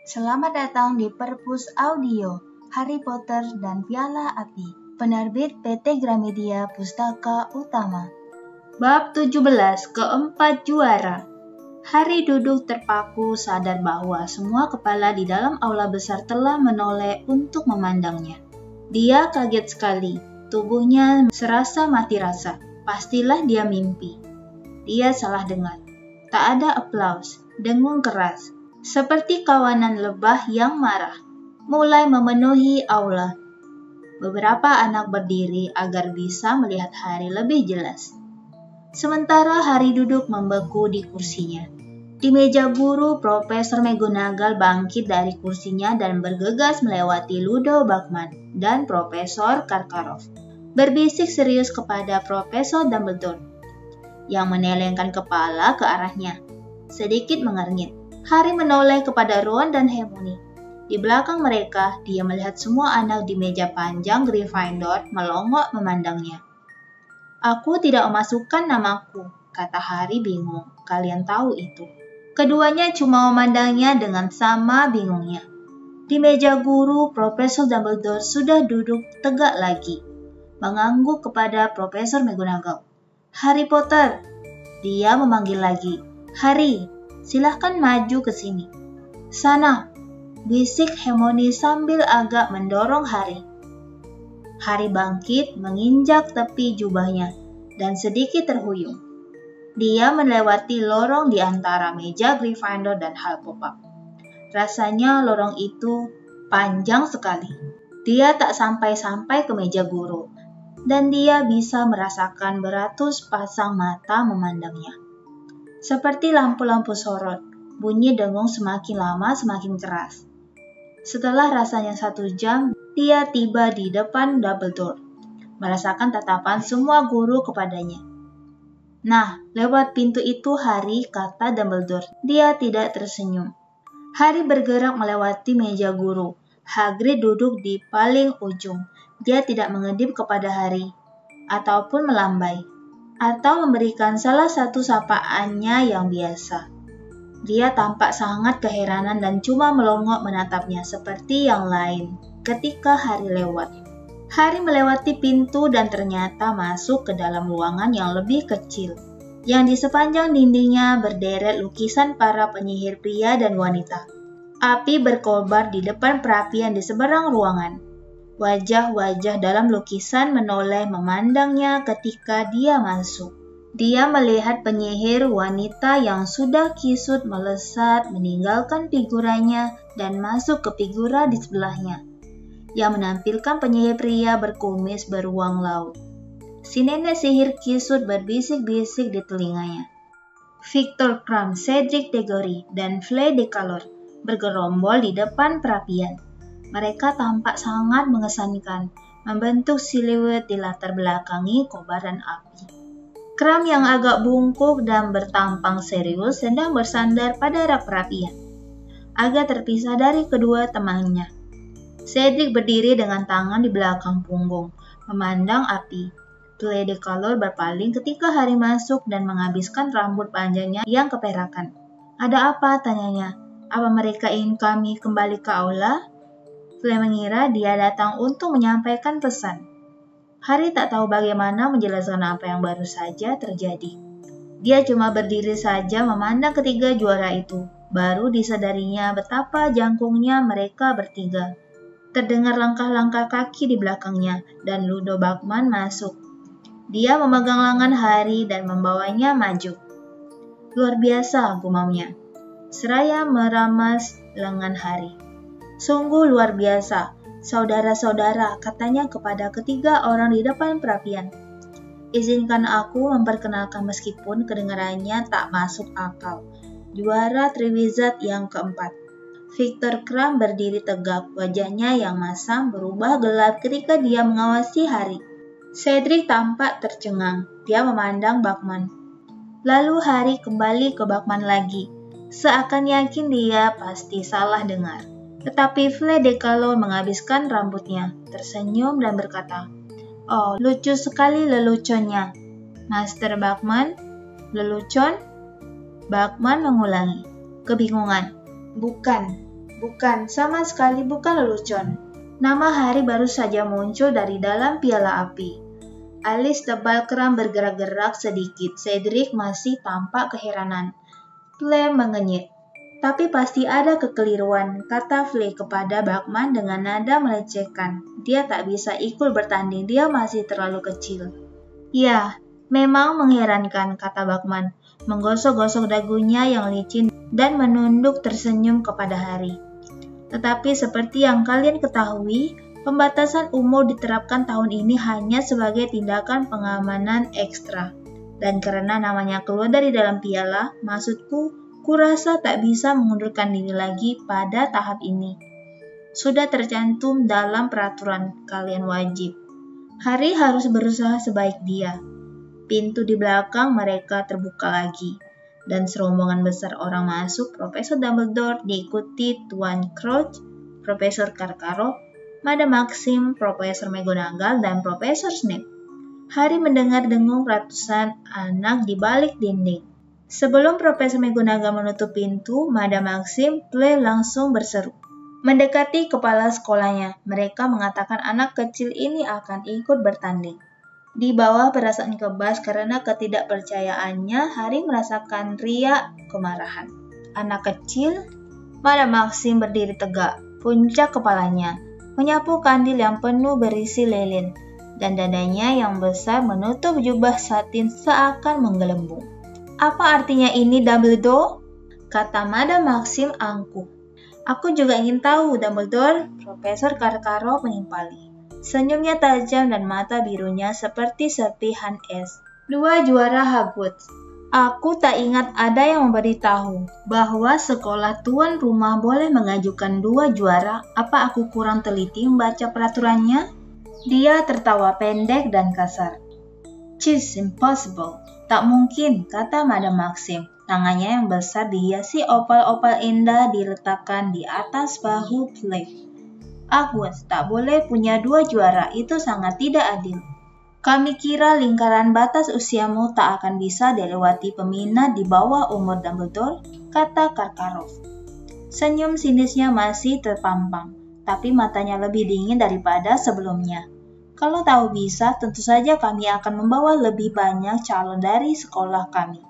Selamat datang di Perpus Audio, Harry Potter dan Piala Api, penerbit PT Gramedia Pustaka Utama. Bab 17, Keempat Juara. Harry duduk terpaku sadar bahwa semua kepala di dalam aula besar telah menoleh untuk memandangnya. Dia kaget sekali, tubuhnya serasa mati rasa. Pastilah dia mimpi. Dia salah dengar. Tak ada aplaus, dengung keras. Seperti kawanan lebah yang marah, mulai memenuhi aula. Beberapa anak berdiri agar bisa melihat Harry lebih jelas. Sementara Harry duduk membeku di kursinya. Di meja guru, Profesor McGonagall bangkit dari kursinya dan bergegas melewati Ludo Bagman dan Profesor Karkaroff. Berbisik serius kepada Profesor Dumbledore, yang menelengkan kepala ke arahnya, sedikit mengernyit. Harry menoleh kepada Ron dan Hermione. Di belakang mereka, dia melihat semua anak di meja panjang Gryffindor melongok memandangnya. "Aku tidak memasukkan namaku," kata Harry bingung. "Kalian tahu itu." Keduanya cuma memandangnya dengan sama bingungnya. Di meja guru, Profesor Dumbledore sudah duduk tegak lagi, mengangguk kepada Profesor McGonagall. "Harry Potter!" Dia memanggil lagi. "Harry, silahkan maju ke sini." "Sana," bisik Hermione sambil agak mendorong Harry. Harry bangkit, menginjak tepi jubahnya, dan sedikit terhuyung. Dia melewati lorong di antara meja Gryffindor dan Hufflepuff. Rasanya lorong itu panjang sekali. Dia tak sampai-sampai ke meja guru, dan dia bisa merasakan beratus pasang mata memandangnya. Seperti lampu-lampu sorot, bunyi dengung semakin lama semakin keras. Setelah rasanya 1 jam, dia tiba di depan Dumbledore, merasakan tatapan semua guru kepadanya. "Nah, lewat pintu itu, Harry," kata Dumbledore. Dia tidak tersenyum. Harry bergerak melewati meja guru. Hagrid duduk di paling ujung. Dia tidak mengedip kepada Harry, ataupun melambai, atau memberikan salah satu sapaannya yang biasa. Dia tampak sangat keheranan dan cuma melongok menatapnya seperti yang lain ketika Harry lewat. Harry melewati pintu dan ternyata masuk ke dalam ruangan yang lebih kecil, yang di sepanjang dindingnya berderet lukisan para penyihir pria dan wanita. Api berkobar di depan perapian di seberang ruangan. Wajah-wajah dalam lukisan menoleh memandangnya ketika dia masuk. Dia melihat penyihir wanita yang sudah kisut melesat meninggalkan figurannya dan masuk ke figura di sebelahnya, yang menampilkan penyihir pria berkumis beruang laut. Si nenek sihir kisut berbisik-bisik di telinganya. Viktor Krum, Cedric Diggory, dan Fleur de Calor bergerombol di depan perapian. Mereka tampak sangat mengesankan, membentuk siluet di latar belakangi kobaran api. Krum yang agak bungkuk dan bertampang serius sedang bersandar pada rak perapian, agak terpisah dari kedua temannya. Cedric berdiri dengan tangan di belakang punggung, memandang api. Fleur de Calor berpaling ketika Harry masuk dan menghabiskan rambut panjangnya yang keperakan. "Ada apa?" tanyanya. "Apa mereka ingin kami kembali ke aula?" Fleur mengira dia datang untuk menyampaikan pesan. Harry tak tahu bagaimana menjelaskan apa yang baru saja terjadi. Dia cuma berdiri saja memandang ketiga juara itu. Baru disadarinya betapa jangkungnya mereka bertiga. Terdengar langkah-langkah kaki di belakangnya, dan Ludo Bagman masuk. Dia memegang lengan Harry dan membawanya maju. "Luar biasa," gumamnya, seraya meramas lengan Harry. "Sungguh luar biasa, saudara-saudara," katanya kepada ketiga orang di depan perapian. "Izinkan aku memperkenalkan meskipun kedengarannya tak masuk akal. Juara Triwizard yang keempat." Viktor Krum berdiri tegak, wajahnya yang masam berubah gelap ketika dia mengawasi Harry. Cedric tampak tercengang, dia memandang Bagman. Lalu Harry kembali ke Bagman lagi, seakan yakin dia pasti salah dengar. Tetapi Fleur de Calor menghabiskan rambutnya, tersenyum dan berkata, "Oh, lucu sekali leluconnya, Master Bagman." "Lelucon?" Bagman mengulangi, kebingungan. "Bukan, Bukan, sama sekali bukan lelucon. Nama Harry baru saja muncul dari dalam piala api. Alis tebal kram bergerak-gerak sedikit. Cedric masih tampak keheranan. Flay mengenyit. Tapi pasti ada kekeliruan, kata Flay kepada Bachman dengan nada melecehkan. Dia tak bisa ikut bertanding, dia masih terlalu kecil. Ya, memang mengherankan, kata Bachman, menggosok-gosok dagunya yang licin dan menunduk tersenyum kepada Harry. Tetapi seperti yang kalian ketahui, pembatasan umur diterapkan tahun ini hanya sebagai tindakan pengamanan ekstra. Dan karena namanya keluar dari dalam piala, maksudku, kurasa tak bisa mengundurkan diri lagi pada tahap ini. Sudah tercantum dalam peraturan, kalian wajib. Harry harus berusaha sebaik dia. Pintu di belakang mereka terbuka lagi, dan serombongan besar orang masuk. Profesor Dumbledore diikuti Tuan Crouch, Profesor Karkaroff, Madam Maxim, Profesor McGonagall, dan Profesor Snape. Harry mendengar dengung ratusan anak di balik dinding. Sebelum Profesor McGonagall menutup pintu, Madam Maxim, Flay langsung berseru. Mendekati kepala sekolahnya, mereka mengatakan anak kecil ini akan ikut bertanding. Di bawah perasaan kebas karena ketidakpercayaannya, Harry merasakan riak kemarahan. Anak kecil? Madam Maxim berdiri tegak, puncak kepalanya, menyapu kandil yang penuh berisi lilin, dan dadanya yang besar menutup jubah satin seakan menggelembung. Apa artinya ini, Dumbledore? Kata Madam Maxim angkuh. Aku juga ingin tahu, Dumbledore, Profesor Karkaroff menimpali. Senyumnya tajam dan mata birunya seperti serpihan es. 2 juara Hogwarts. Aku tak ingat ada yang memberitahu bahwa sekolah tuan rumah boleh mengajukan 2 juara. Apa aku kurang teliti membaca peraturannya? Dia tertawa pendek dan kasar. "'Tis impossible." Tak mungkin, kata Madam Maxim. Tangannya yang besar dihiasi opal-opal indah diletakkan di atas bahu Flay. Hogwarts tak boleh punya 2 juara, itu sangat tidak adil. Kami kira lingkaran batas usiamu tak akan bisa dilewati peminat di bawah umur Dumbledore, kata Karkaroff. Senyum sinisnya masih terpampang, tapi matanya lebih dingin daripada sebelumnya. Kalau tahu bisa, tentu saja kami akan membawa lebih banyak calon dari sekolah kami.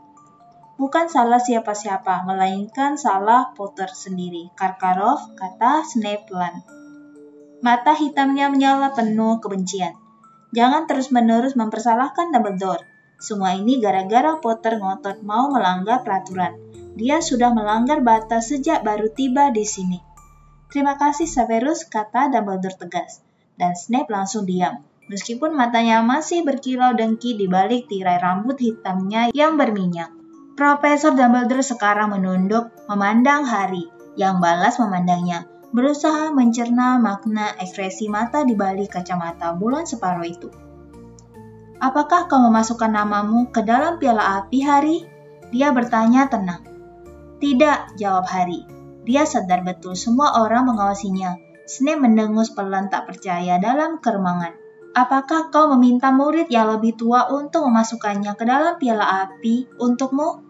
Bukan salah siapa-siapa, melainkan salah Potter sendiri, Karkaroff, kata Snape pelan. Mata hitamnya menyala penuh kebencian. Jangan terus-menerus mempersalahkan Dumbledore. Semua ini gara-gara Potter ngotot mau melanggar peraturan. Dia sudah melanggar batas sejak baru tiba di sini. Terima kasih, Severus, kata Dumbledore tegas. Dan Snape langsung diam, meskipun matanya masih berkilau dengki di balik tirai rambut hitamnya yang berminyak. Profesor Dumbledore sekarang menunduk, memandang Harry, yang balas memandangnya, berusaha mencerna makna ekspresi mata di balik kacamata bulan separuh itu. Apakah kau memasukkan namamu ke dalam piala api, Harry? Dia bertanya tenang. Tidak, jawab Harry. Dia sadar betul semua orang mengawasinya. Snape mendengus pelan tak percaya dalam keremangan. Apakah kau meminta murid yang lebih tua untuk memasukkannya ke dalam piala api untukmu?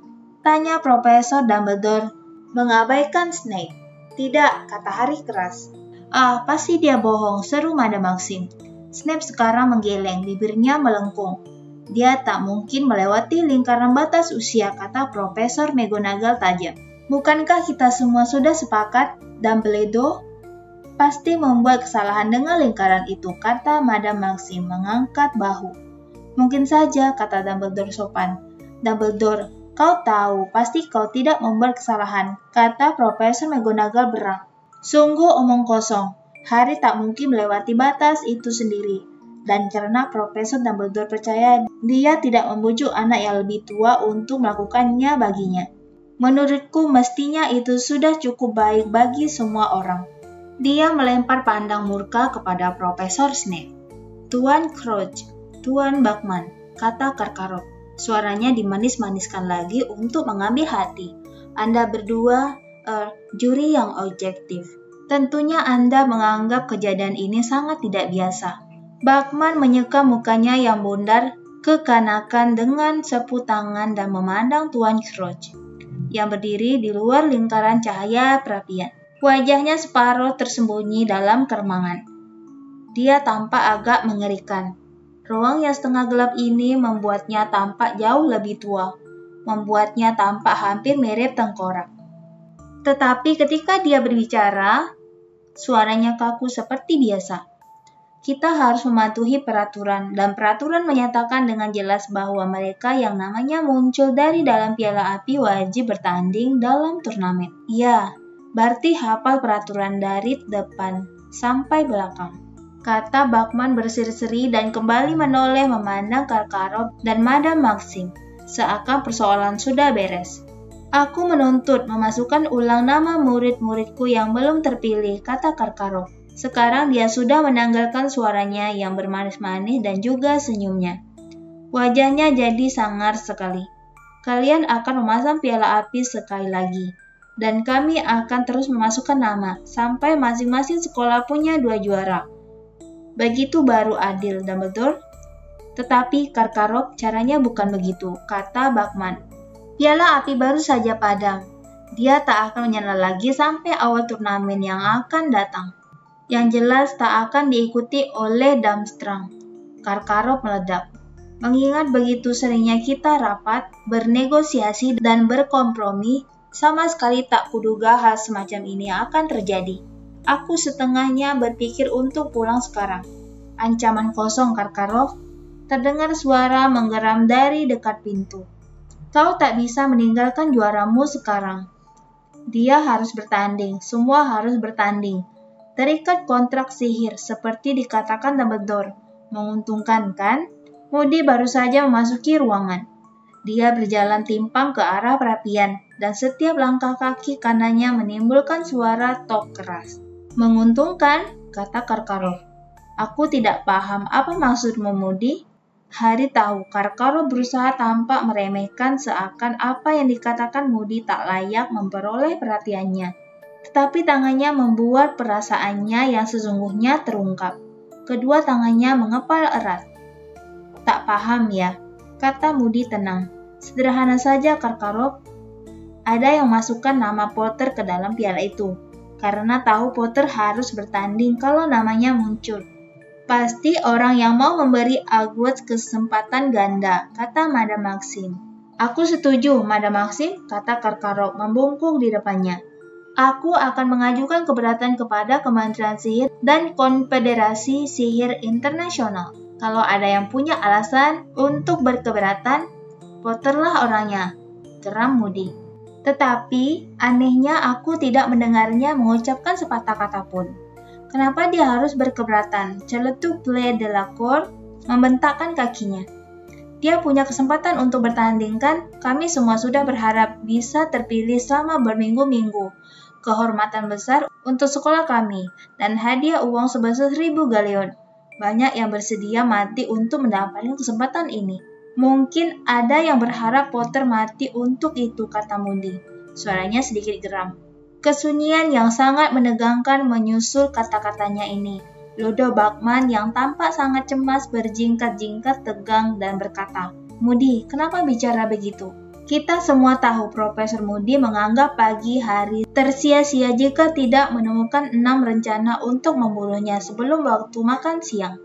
Tanya Profesor Dumbledore, mengabaikan Snape. Tidak, kata Harry keras. Pasti dia bohong, seru Madam Maxim. Snape sekarang menggeleng, bibirnya melengkung. Dia tak mungkin melewati lingkaran batas usia, kata Profesor McGonagall tajam. Bukankah kita semua sudah sepakat, Dumbledore? Pasti membuat kesalahan dengan lingkaran itu, kata Madam Maxim mengangkat bahu. Mungkin saja, kata Dumbledore sopan. Dumbledore, kau tahu, pasti kau tidak membuat kesalahan, kata Profesor McGonagall berang. Sungguh omong kosong, Harry tak mungkin melewati batas itu sendiri. Dan karena Profesor Dumbledore percaya dia tidak membujuk anak yang lebih tua untuk melakukannya baginya. Menurutku mestinya itu sudah cukup baik bagi semua orang. Dia melempar pandang murka kepada Profesor Snape. Tuan Crouch, Tuan Bachman, kata Karkaroff. Suaranya dimanis-maniskan lagi untuk mengambil hati. Anda berdua, juri yang objektif. Tentunya Anda menganggap kejadian ini sangat tidak biasa. Bachman menyeka mukanya yang bundar kekanakan dengan sapu tangan dan memandang Tuan Crouch yang berdiri di luar lingkaran cahaya perapian. Wajahnya separuh tersembunyi dalam keremangan. Dia tampak agak mengerikan. Ruang yang setengah gelap ini membuatnya tampak jauh lebih tua, membuatnya tampak hampir mirip tengkorak. Tetapi ketika dia berbicara, suaranya kaku seperti biasa. Kita harus mematuhi peraturan, dan peraturan menyatakan dengan jelas bahwa mereka yang namanya muncul dari dalam piala api wajib bertanding dalam turnamen. Ya, berarti hafal peraturan dari depan sampai belakang, kata Bachman berseri-seri dan kembali menoleh memandang Karkaroff dan Madam Maxim, seakan persoalan sudah beres. Aku menuntut memasukkan ulang nama murid-muridku yang belum terpilih, kata Karkaroff. Sekarang dia sudah menanggalkan suaranya yang bermanis-manis dan juga senyumnya. Wajahnya jadi sangar sekali. Kalian akan memasang piala api sekali lagi, dan kami akan terus memasukkan nama, sampai masing-masing sekolah punya 2 juara. Begitu baru adil, Dumbledore. Tetapi Karkaroff, caranya bukan begitu, kata Bachman. Piala api baru saja padam. Dia tak akan menyala lagi sampai awal turnamen yang akan datang. Yang jelas tak akan diikuti oleh Durmstrang. Karkaroff meledak. Mengingat begitu seringnya kita rapat, bernegosiasi, dan berkompromi, sama sekali tak kuduga hal semacam ini akan terjadi. Aku setengahnya berpikir untuk pulang sekarang. Ancaman kosong, Karkaroff. Terdengar suara menggeram dari dekat pintu. Kau tak bisa meninggalkan juaramu sekarang. Dia harus bertanding, semua harus bertanding. Terikat kontrak sihir, seperti dikatakan Dumbledore. Menguntungkan, kan? Moody baru saja memasuki ruangan. Dia berjalan timpang ke arah perapian, dan setiap langkah kaki kanannya menimbulkan suara tok keras. Menguntungkan, kata Karkaroff. Aku tidak paham apa maksudmu, Moody. Harry tahu Karkaroff berusaha tampak meremehkan seakan apa yang dikatakan Moody tak layak memperoleh perhatiannya. Tetapi tangannya membuat perasaannya yang sesungguhnya terungkap. Kedua tangannya mengepal erat. Tak paham ya, kata Moody tenang. Sederhana saja, Karkaroff. Ada yang masukkan nama Potter ke dalam piala itu, karena tahu Potter harus bertanding kalau namanya muncul. Pasti orang yang mau memberi Hogwarts kesempatan ganda, kata Madam Maxim. Aku setuju, Madam Maxim, kata Karkaroff membungkuk di depannya. Aku akan mengajukan keberatan kepada Kementerian Sihir dan Konfederasi Sihir Internasional. Kalau ada yang punya alasan untuk berkeberatan, Potterlah orangnya, geram Moody. Tetapi, anehnya aku tidak mendengarnya mengucapkan sepatah kata pun. Kenapa dia harus berkeberatan? Celetuk Play de la Cour membentakkan kakinya. Dia punya kesempatan untuk bertanding, kan? Kami semua sudah berharap bisa terpilih selama berminggu-minggu. Kehormatan besar untuk sekolah kami, dan hadiah uang sebesar 1000 galeon. Banyak yang bersedia mati untuk mendapatkan kesempatan ini. Mungkin ada yang berharap Potter mati untuk itu, kata Moody. Suaranya sedikit geram. Kesunyian yang sangat menegangkan menyusul kata-katanya ini. Ludo Bachman yang tampak sangat cemas berjingkat-jingkat tegang dan berkata, Moody, kenapa bicara begitu? Kita semua tahu Profesor Moody menganggap pagi hari tersia-sia jika tidak menemukan 6 rencana untuk membunuhnya sebelum waktu makan siang,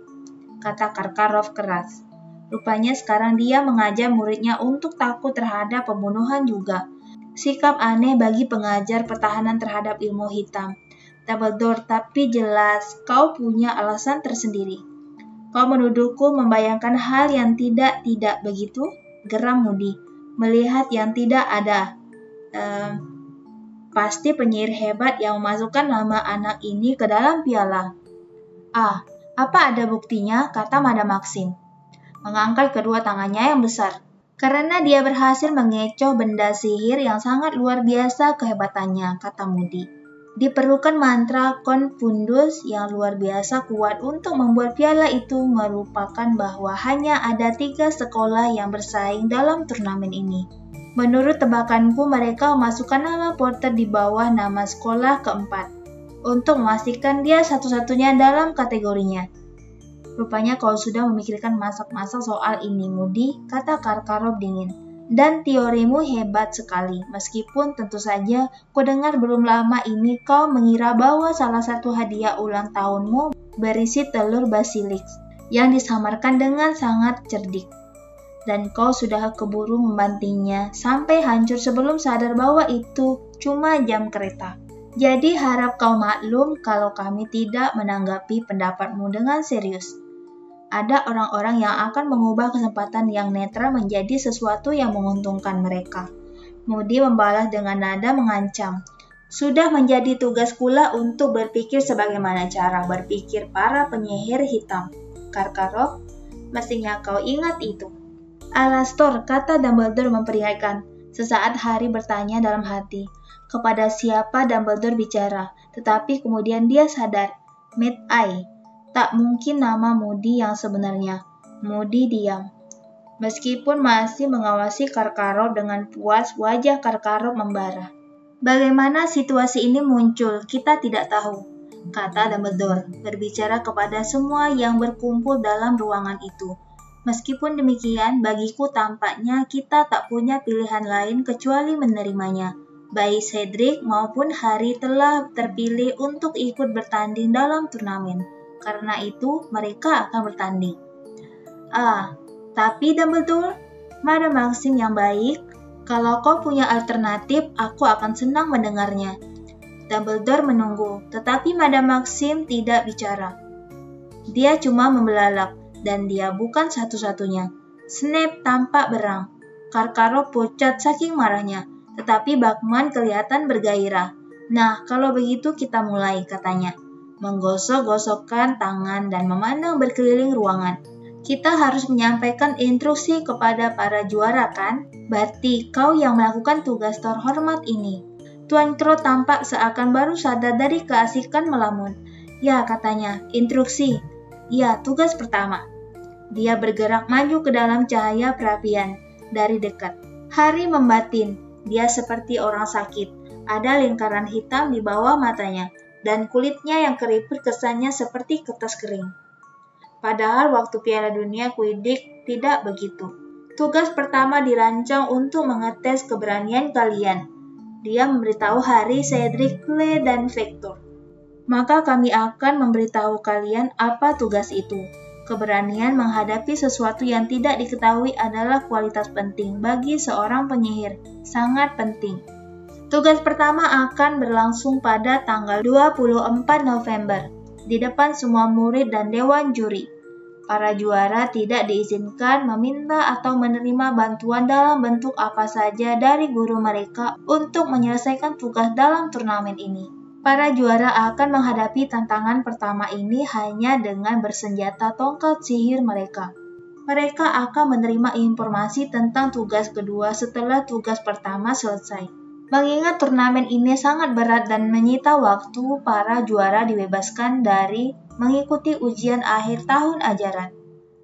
kata Karkaroff keras. Rupanya sekarang dia mengajar muridnya untuk takut terhadap pembunuhan juga. Sikap aneh bagi pengajar pertahanan terhadap ilmu hitam. Dumbledore, tapi jelas kau punya alasan tersendiri. Kau menuduhku membayangkan hal yang tidak begitu? Geram Moody. Melihat yang tidak ada. Pasti penyihir hebat yang memasukkan nama anak ini ke dalam piala. Apa ada buktinya? Kata Madam Maxim, mengangkat kedua tangannya yang besar. Karena dia berhasil mengecoh benda sihir yang sangat luar biasa kehebatannya, kata Moody. Diperlukan mantra Confundus yang luar biasa kuat untuk membuat piala itu merupakan bahwa hanya ada 3 sekolah yang bersaing dalam turnamen ini. Menurut tebakanku, mereka memasukkan nama Potter di bawah nama sekolah keempat, untuk memastikan dia satu-satunya dalam kategorinya. Rupanya kau sudah memikirkan masak-masak soal ini, Moody, kata Karkaroff dingin. Dan teorimu hebat sekali, meskipun tentu saja kudengar belum lama ini kau mengira bahwa salah satu hadiah ulang tahunmu berisi telur basilik yang disamarkan dengan sangat cerdik. Dan kau sudah keburu membantingnya sampai hancur sebelum sadar bahwa itu cuma jam kereta. Jadi harap kau maklum kalau kami tidak menanggapi pendapatmu dengan serius. Ada orang-orang yang akan mengubah kesempatan yang netral menjadi sesuatu yang menguntungkan mereka. Moody membalas dengan nada mengancam. Sudah menjadi tugas pula untuk berpikir sebagaimana cara berpikir para penyihir hitam. Karkaroff, mestinya kau ingat itu. Alastor, kata Dumbledore memperingatkan. Sesaat Harry bertanya dalam hati, kepada siapa Dumbledore bicara, tetapi kemudian dia sadar, Mad-Eye. Tak mungkin nama Moody yang sebenarnya. Moody diam. Meskipun masih mengawasi Karkaroff dengan puas, wajah Karkaroff membara. Bagaimana situasi ini muncul, kita tidak tahu, kata Dumbledore, berbicara kepada semua yang berkumpul dalam ruangan itu. Meskipun demikian, bagiku tampaknya kita tak punya pilihan lain kecuali menerimanya. Baik Cedric maupun Harry telah terpilih untuk ikut bertanding dalam turnamen. Karena itu, mereka akan bertanding. Tapi Dumbledore, Madam Maxim yang baik, kalau kau punya alternatif, aku akan senang mendengarnya. Dumbledore menunggu, tetapi Madam Maxim tidak bicara. Dia cuma membelalak, dan dia bukan satu-satunya. Snape tampak berang. Karkaroff pucat saking marahnya, tetapi Bachman kelihatan bergairah. Nah, kalau begitu kita mulai, katanya. Menggosok-gosokkan tangan dan memandang berkeliling ruangan. Kita harus menyampaikan instruksi kepada para juara, kan? Berarti kau yang melakukan tugas terhormat ini. Tuan Crouch tampak seakan baru sadar dari keasikan melamun. Ya, katanya, instruksi. Ya, tugas pertama. Dia bergerak maju ke dalam cahaya perapian dari dekat. Harry membatin. Dia seperti orang sakit. Ada lingkaran hitam di bawah matanya. Dan kulitnya yang keriput kesannya seperti kertas kering. Padahal waktu Piala Dunia Quidditch tidak begitu. Tugas pertama dirancang untuk mengetes keberanian kalian. Dia memberitahu Harry, Cedric, Clay, dan Victor. Maka kami akan memberitahu kalian apa tugas itu. Keberanian menghadapi sesuatu yang tidak diketahui adalah kualitas penting bagi seorang penyihir. Sangat penting. Tugas pertama akan berlangsung pada tanggal 24 November, di depan semua murid dan dewan juri. Para juara tidak diizinkan meminta atau menerima bantuan dalam bentuk apa saja dari guru mereka untuk menyelesaikan tugas dalam turnamen ini. Para juara akan menghadapi tantangan pertama ini hanya dengan bersenjata tongkat sihir mereka. Mereka akan menerima informasi tentang tugas kedua setelah tugas pertama selesai. Mengingat turnamen ini sangat berat dan menyita waktu, para juara dibebaskan dari mengikuti ujian akhir tahun ajaran.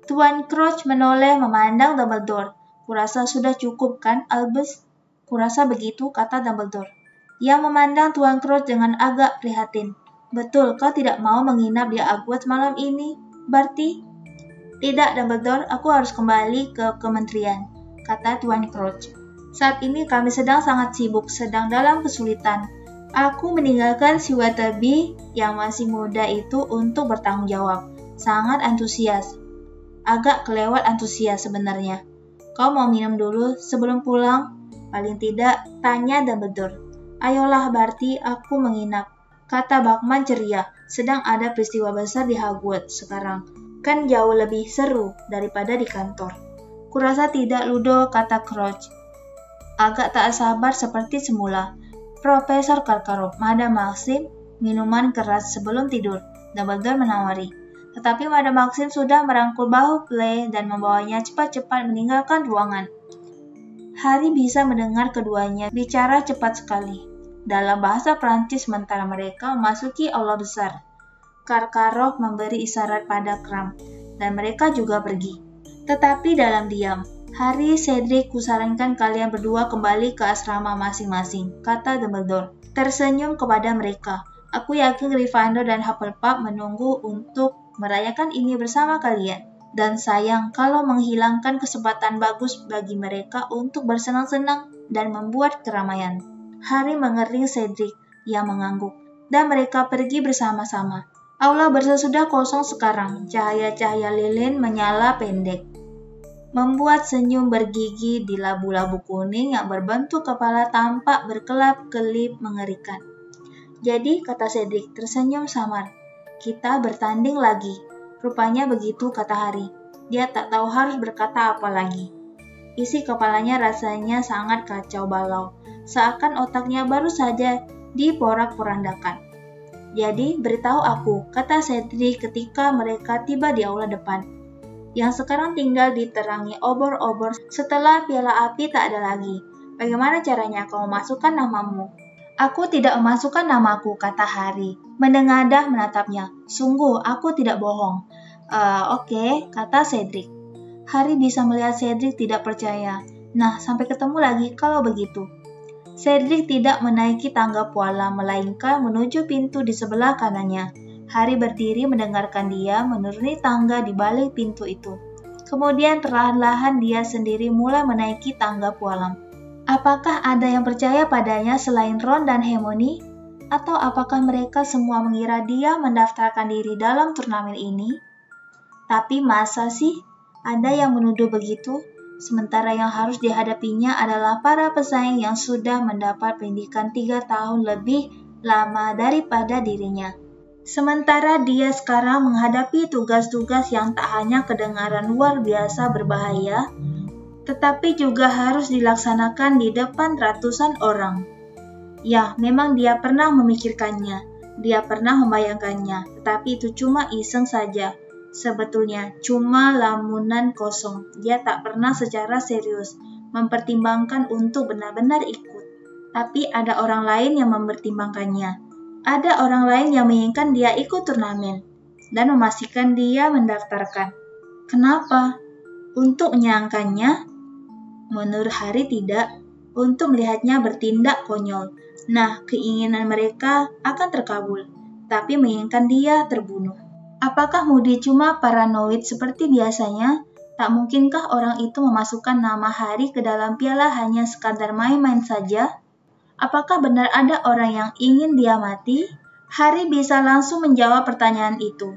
Tuan Crouch menoleh memandang Dumbledore. Kurasa sudah cukup kan, Albus? Kurasa begitu, kata Dumbledore. Yang memandang Tuan Crouch dengan agak prihatin. Betul, kau tidak mau menginap di Hogwarts malam ini, Bertie? Tidak, Dumbledore, aku harus kembali ke kementerian, kata Tuan Crouch. Saat ini kami sedang sangat sibuk, sedang dalam kesulitan. Aku meninggalkan si Weatherby yang masih muda itu untuk bertanggung jawab. Sangat antusias. Agak kelewat antusias sebenarnya. Kau mau minum dulu sebelum pulang? Paling tidak, tanya Dumbledore. Ayolah Bertie, aku menginap, kata Bachman ceria. Sedang ada peristiwa besar di Hogwarts sekarang. Kan jauh lebih seru daripada di kantor. Kurasa tidak, Ludo, kata Crouch. Agak tak sabar seperti semula. Profesor Karkaroff, Madam Maxim, minuman keras sebelum tidur, Dumbledore menawari. Tetapi Madam Maxim sudah merangkul bahu Clay dan membawanya cepat-cepat meninggalkan ruangan. Harry bisa mendengar keduanya bicara cepat sekali dalam bahasa Prancis sementara mereka memasuki aula besar. Karkaroff memberi isyarat pada Kram, dan mereka juga pergi. Tetapi dalam diam. Harry, Cedric, kusarankan kalian berdua kembali ke asrama masing-masing, kata Dumbledore. Tersenyum kepada mereka. Aku yakin Gryffindor dan Hufflepuff menunggu untuk merayakan ini bersama kalian. Dan sayang kalau menghilangkan kesempatan bagus bagi mereka untuk bersenang-senang dan membuat keramaian. Harry mengering Cedric yang mengangguk, dan mereka pergi bersama-sama. Aula bersesudah kosong sekarang, cahaya-cahaya lilin menyala pendek, membuat senyum bergigi di labu-labu kuning yang berbentuk kepala tampak berkelap-kelip mengerikan. Jadi, kata Cedric tersenyum samar, kita bertanding lagi. Rupanya begitu, kata Harry. Dia tak tahu harus berkata apa lagi. Isi kepalanya rasanya sangat kacau balau, seakan otaknya baru saja diporak-porandakan. Jadi, beritahu aku, kata Cedric ketika mereka tiba di aula depan, yang sekarang tinggal diterangi obor-obor setelah piala api tak ada lagi. Bagaimana caranya kau memasukkan namamu? Aku tidak memasukkan namaku, kata Harry, menengadah menatapnya. Sungguh, aku tidak bohong. Oke, kata Cedric. Harry bisa melihat Cedric tidak percaya. Nah, sampai ketemu lagi kalau begitu. Cedric tidak menaiki tangga puala, melainkan menuju pintu di sebelah kanannya. Harry berdiri mendengarkan dia menuruni tangga di balik pintu itu. Kemudian perlahan-lahan dia sendiri mulai menaiki tangga pualam. Apakah ada yang percaya padanya selain Ron dan Hermione? Atau apakah mereka semua mengira dia mendaftarkan diri dalam turnamen ini? Tapi masa sih ada yang menuduh begitu? Sementara yang harus dihadapinya adalah para pesaing yang sudah mendapat pendidikan 3 tahun lebih lama daripada dirinya. Sementara dia sekarang menghadapi tugas-tugas yang tak hanya kedengaran luar biasa berbahaya, tetapi juga harus dilaksanakan di depan ratusan orang. Ya, memang dia pernah memikirkannya, dia pernah membayangkannya, tetapi itu cuma iseng saja. Sebetulnya, cuma lamunan kosong. Dia tak pernah secara serius mempertimbangkan untuk benar-benar ikut. Tapi ada orang lain yang mempertimbangkannya. Ada orang lain yang menginginkan dia ikut turnamen dan memastikan dia mendaftarkan. Kenapa? Untuk menyenangkannya? Menurut Harry tidak. Untuk melihatnya bertindak konyol. Nah, keinginan mereka akan terkabul, tapi menginginkan dia terbunuh. Apakah Moody cuma paranoid seperti biasanya? Tak mungkinkah orang itu memasukkan nama Harry ke dalam piala hanya sekadar main-main saja? Apakah benar ada orang yang ingin dia mati? Harry bisa langsung menjawab pertanyaan itu.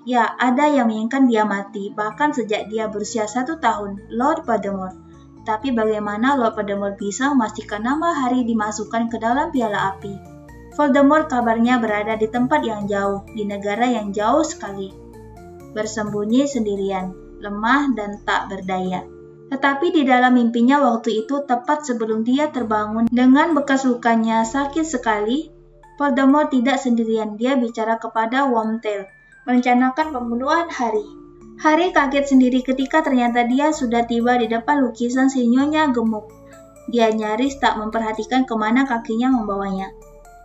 Ya, ada yang menginginkan dia mati, bahkan sejak dia berusia 1 tahun, Lord Voldemort. Tapi bagaimana Lord Voldemort bisa memastikan nama Harry dimasukkan ke dalam piala api? Voldemort kabarnya berada di tempat yang jauh, di negara yang jauh sekali. Bersembunyi sendirian, lemah dan tak berdaya. Tetapi di dalam mimpinya waktu itu, tepat sebelum dia terbangun dengan bekas lukanya sakit sekali, Voldemort tidak sendirian. Dia bicara kepada Wormtail, merencanakan pembunuhan Harry. Harry kaget sendiri ketika ternyata dia sudah tiba di depan lukisan si Nyonya Gemuk. Dia nyaris tak memperhatikan kemana kakinya membawanya.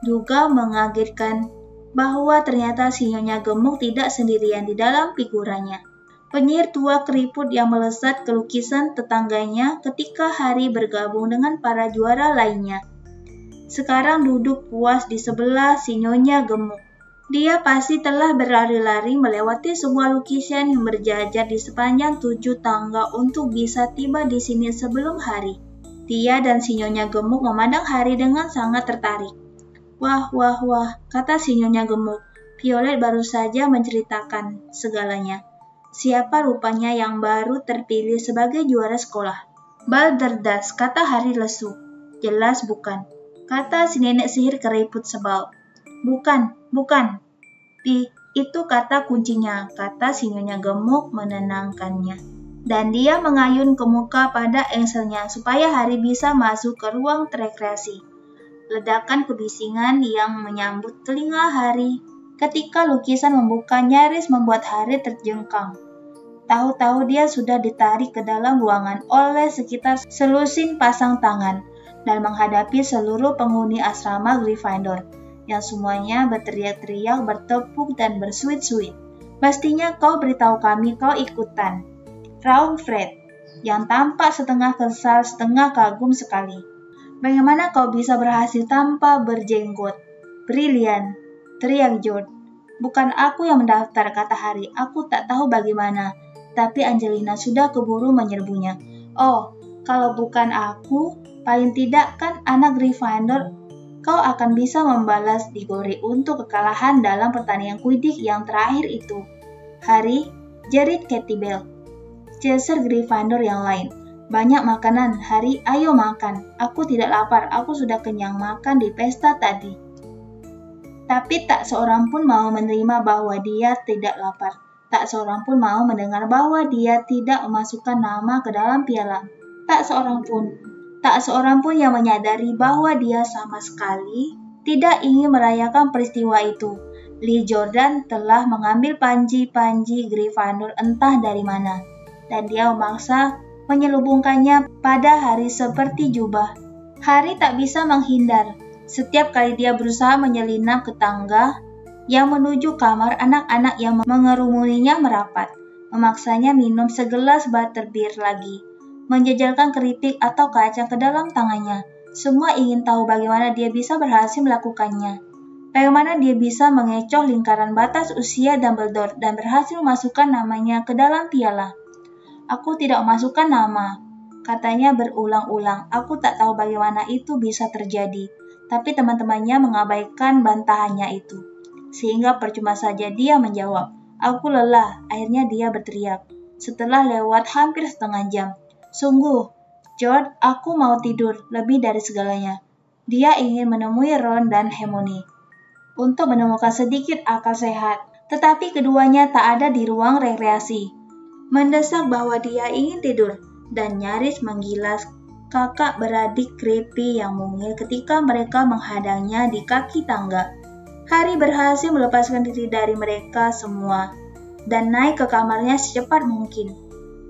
Juga mengagetkan bahwa ternyata si Nyonya Gemuk tidak sendirian di dalam figurannya. Penyihir tua keriput yang melesat ke lukisan tetangganya ketika Harry bergabung dengan para juara lainnya. Sekarang duduk puas di sebelah si Nyonya Gemuk. Dia pasti telah berlari-lari melewati semua lukisan yang berjajar di sepanjang 7 tangga untuk bisa tiba di sini sebelum Harry. Dia dan si Nyonya Gemuk memandang Harry dengan sangat tertarik. Wah, wah, wah, kata si Nyonya Gemuk. Violet baru saja menceritakan segalanya. Siapa rupanya yang baru terpilih sebagai juara sekolah? Balderdas, kata Harry lesu. Jelas bukan, kata si nenek sihir keriput sebal. Bukan. Itu kata kuncinya, kata si Nyonya Gemuk menenangkannya. Dan dia mengayun ke muka pada engselnya supaya Harry bisa masuk ke ruang rekreasi. Ledakan kebisingan yang menyambut telinga Harry ketika lukisan membuka nyaris membuat Harry terjengkang. Tahu-tahu dia sudah ditarik ke dalam ruangan oleh sekitar selusin pasang tangan dan menghadapi seluruh penghuni asrama Gryffindor yang semuanya berteriak-teriak, bertepuk dan bersuit-suit. Pastinya kau beritahu kami kau ikutan. Raung Fred, yang tampak setengah kesal, setengah kagum sekali. Bagaimana kau bisa berhasil tanpa berjenggot? Brilian, teriak George. Bukan aku yang mendaftar, kata Harry. Aku tak tahu bagaimana. tapi Angelina sudah keburu menyerbunya. Oh, kalau bukan aku, paling tidak kan anak Gryffindor, kau akan bisa membalas Diggory untuk kekalahan dalam pertandingan Quidditch yang terakhir itu. Harry, jerit Katie Bell. Cheshire Gryffindor yang lain. Banyak makanan, Harry, ayo makan. Aku tidak lapar, aku sudah kenyang makan di pesta tadi. Tapi tak seorang pun mau menerima bahwa dia tidak lapar. Tak seorang pun mau mendengar bahwa dia tidak memasukkan nama ke dalam piala. Tak seorang pun yang menyadari bahwa dia sama sekali tidak ingin merayakan peristiwa itu. Lee Jordan telah mengambil panji-panji Gryffindor entah dari mana, dan dia memaksa menyelubungkannya pada Harry seperti jubah. Harry tak bisa menghindar. Setiap kali dia berusaha menyelinap ke tangga yang menuju kamar, anak-anak yang mengerumuninya merapat, memaksanya minum segelas butterbeer lagi, menjejelkan keripik atau kacang ke dalam tangannya. Semua ingin tahu bagaimana dia bisa berhasil melakukannya. Bagaimana dia bisa mengecoh lingkaran batas usia Dumbledore dan berhasil memasukkan namanya ke dalam piala. Aku tidak memasukkan nama, katanya berulang-ulang. Aku tak tahu bagaimana itu bisa terjadi, tapi teman-temannya mengabaikan bantahannya itu. Sehingga percuma saja dia menjawab, aku lelah. Akhirnya dia berteriak. Setelah lewat hampir setengah jam, sungguh, George, aku mau tidur lebih dari segalanya. Dia ingin menemui Ron dan Hermione untuk menemukan sedikit akal sehat, tetapi keduanya tak ada di ruang rekreasi. Mendesak bahwa dia ingin tidur, dan nyaris menggilas kakak beradik creepy yang mungil ketika mereka menghadangnya di kaki tangga. Harry berhasil melepaskan diri dari mereka semua dan naik ke kamarnya secepat mungkin.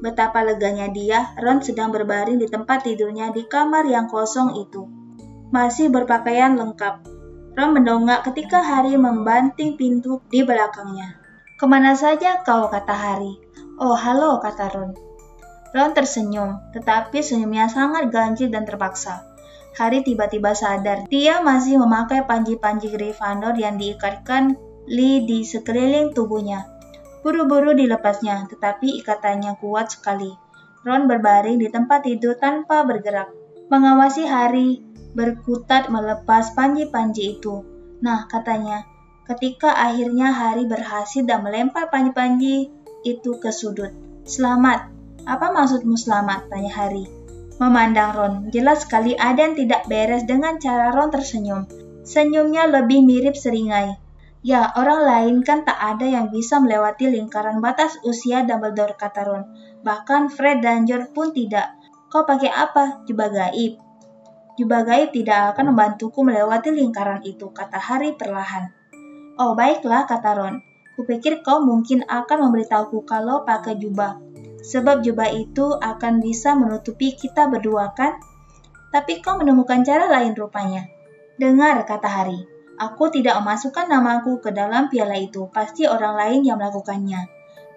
Betapa leganya dia, Ron sedang berbaring di tempat tidurnya di kamar yang kosong itu, masih berpakaian lengkap. Ron mendongak ketika Harry membanting pintu di belakangnya. Kemana saja kau, kata Harry. Oh, halo, kata Ron. Ron tersenyum, tetapi senyumnya sangat ganjil dan terpaksa. Harry tiba-tiba sadar dia masih memakai panji-panji Gryffindor yang diikatkan Lee di sekeliling tubuhnya. Buru-buru dilepasnya, tetapi ikatannya kuat sekali. Ron berbaring di tempat tidur tanpa bergerak, mengawasi Harry berkutat melepas panji-panji itu. Nah, katanya, ketika akhirnya Harry berhasil dan melempar panji-panji itu ke sudut. Selamat. Apa maksudmu selamat? Tanya Harry. Memandang Ron, jelas sekali ada yang tidak beres dengan cara Ron tersenyum. Senyumnya lebih mirip seringai. Ya, orang lain kan tak ada yang bisa melewati lingkaran batas usia Dumbledore, kata Ron. Bahkan Fred dan George pun tidak. Kau pakai apa? Jubah gaib. Jubah gaib tidak akan membantuku melewati lingkaran itu, kata Harry perlahan. Oh, baiklah, kata Ron. Kupikir kau mungkin akan memberitahuku kalau pakai jubah. Sebab jubah itu akan bisa menutupi kita berdua, kan? Tapi kau menemukan cara lain rupanya. Dengar, kata Harry. Aku tidak memasukkan namaku ke dalam piala itu. Pasti orang lain yang melakukannya.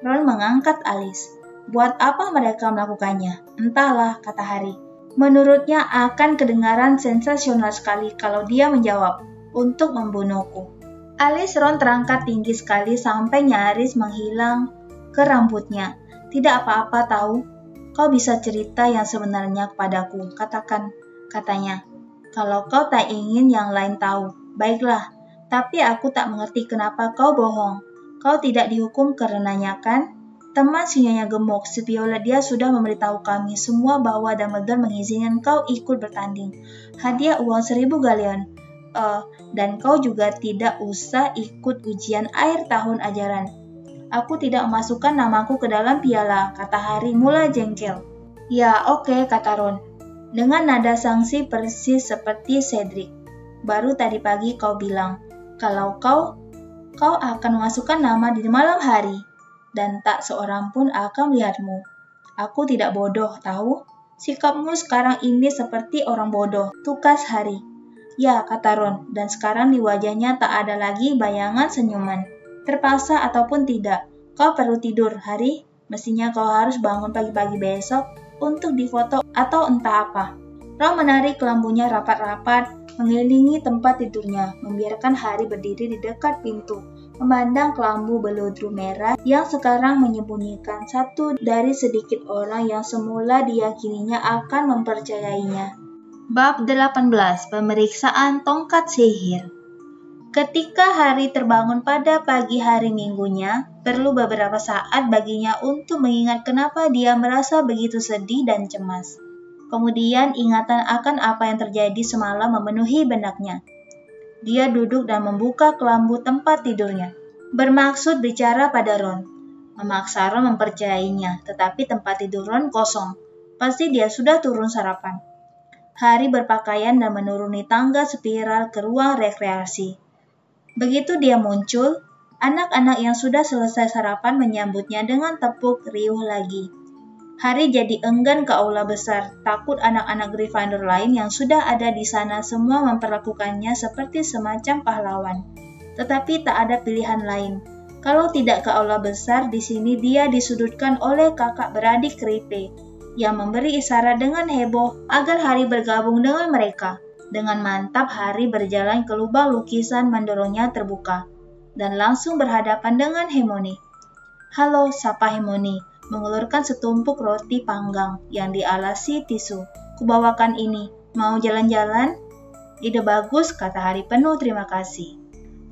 Ron mengangkat alis. Buat apa mereka melakukannya? Entahlah, kata Harry. Menurutnya akan kedengaran sensasional sekali kalau dia menjawab, untuk membunuhku. Alis Ron terangkat tinggi sekali sampai nyaris menghilang ke rambutnya. Tidak apa-apa tahu, kau bisa cerita yang sebenarnya kepadaku, katakan, katanya. Kalau kau tak ingin yang lain tahu, baiklah, tapi aku tak mengerti kenapa kau bohong. Kau tidak dihukum karenanya, kan? Teman sinyonya gemuk, si Violet, dia sudah memberitahu kami semua bahwa Dumbledore mengizinkan kau ikut bertanding. Hadiah uang 1000 galeon. Dan kau juga tidak usah ikut ujian akhir tahun ajaran. Aku tidak memasukkan namaku ke dalam piala, kata Harry mulai jengkel. Ya, oke, kata Ron. Dengan nada sangsi persis seperti Cedric. Baru tadi pagi kau bilang, kalau kau akan memasukkan nama di malam hari, dan tak seorang pun akan melihatmu. Aku tidak bodoh, tahu? Sikapmu sekarang ini seperti orang bodoh, tukas Harry. Ya, kata Ron, dan sekarang di wajahnya tak ada lagi bayangan senyuman. Terpaksa ataupun tidak, kau perlu tidur, Harry. Mestinya kau harus bangun pagi-pagi besok untuk difoto atau entah apa. Ron menarik kelambunya rapat-rapat, mengelilingi tempat tidurnya, membiarkan Harry berdiri di dekat pintu, memandang kelambu beludru merah yang sekarang menyembunyikan satu dari sedikit orang yang semula diyakininya akan mempercayainya. Bab 18. Pemeriksaan tongkat sihir. Ketika Hari terbangun pada pagi hari minggunya, perlu beberapa saat baginya untuk mengingat kenapa dia merasa begitu sedih dan cemas. Kemudian ingatan akan apa yang terjadi semalam memenuhi benaknya. Dia duduk dan membuka kelambu tempat tidurnya, bermaksud bicara pada Ron. Memaksa Ron mempercayainya, tetapi tempat tidur Ron kosong. Pasti dia sudah turun sarapan. Hari berpakaian dan menuruni tangga spiral ke ruang rekreasi. Begitu dia muncul, anak-anak yang sudah selesai sarapan menyambutnya dengan tepuk riuh lagi. Hari jadi enggan ke aula besar, takut anak-anak Gryffindor lain yang sudah ada di sana semua memperlakukannya seperti semacam pahlawan. Tetapi tak ada pilihan lain. Kalau tidak ke aula besar, di sini dia disudutkan oleh kakak beradik Kripe, yang memberi isyarat dengan heboh agar Hari bergabung dengan mereka. Dengan mantap Hari berjalan ke lubang lukisan mendorongnya terbuka, dan langsung berhadapan dengan Hermione. "Halo," sapa Hermione, mengulurkan setumpuk roti panggang yang dialasi tisu. "Kubawakan ini, mau jalan-jalan?" "Ide bagus," kata Hari penuh terima kasih.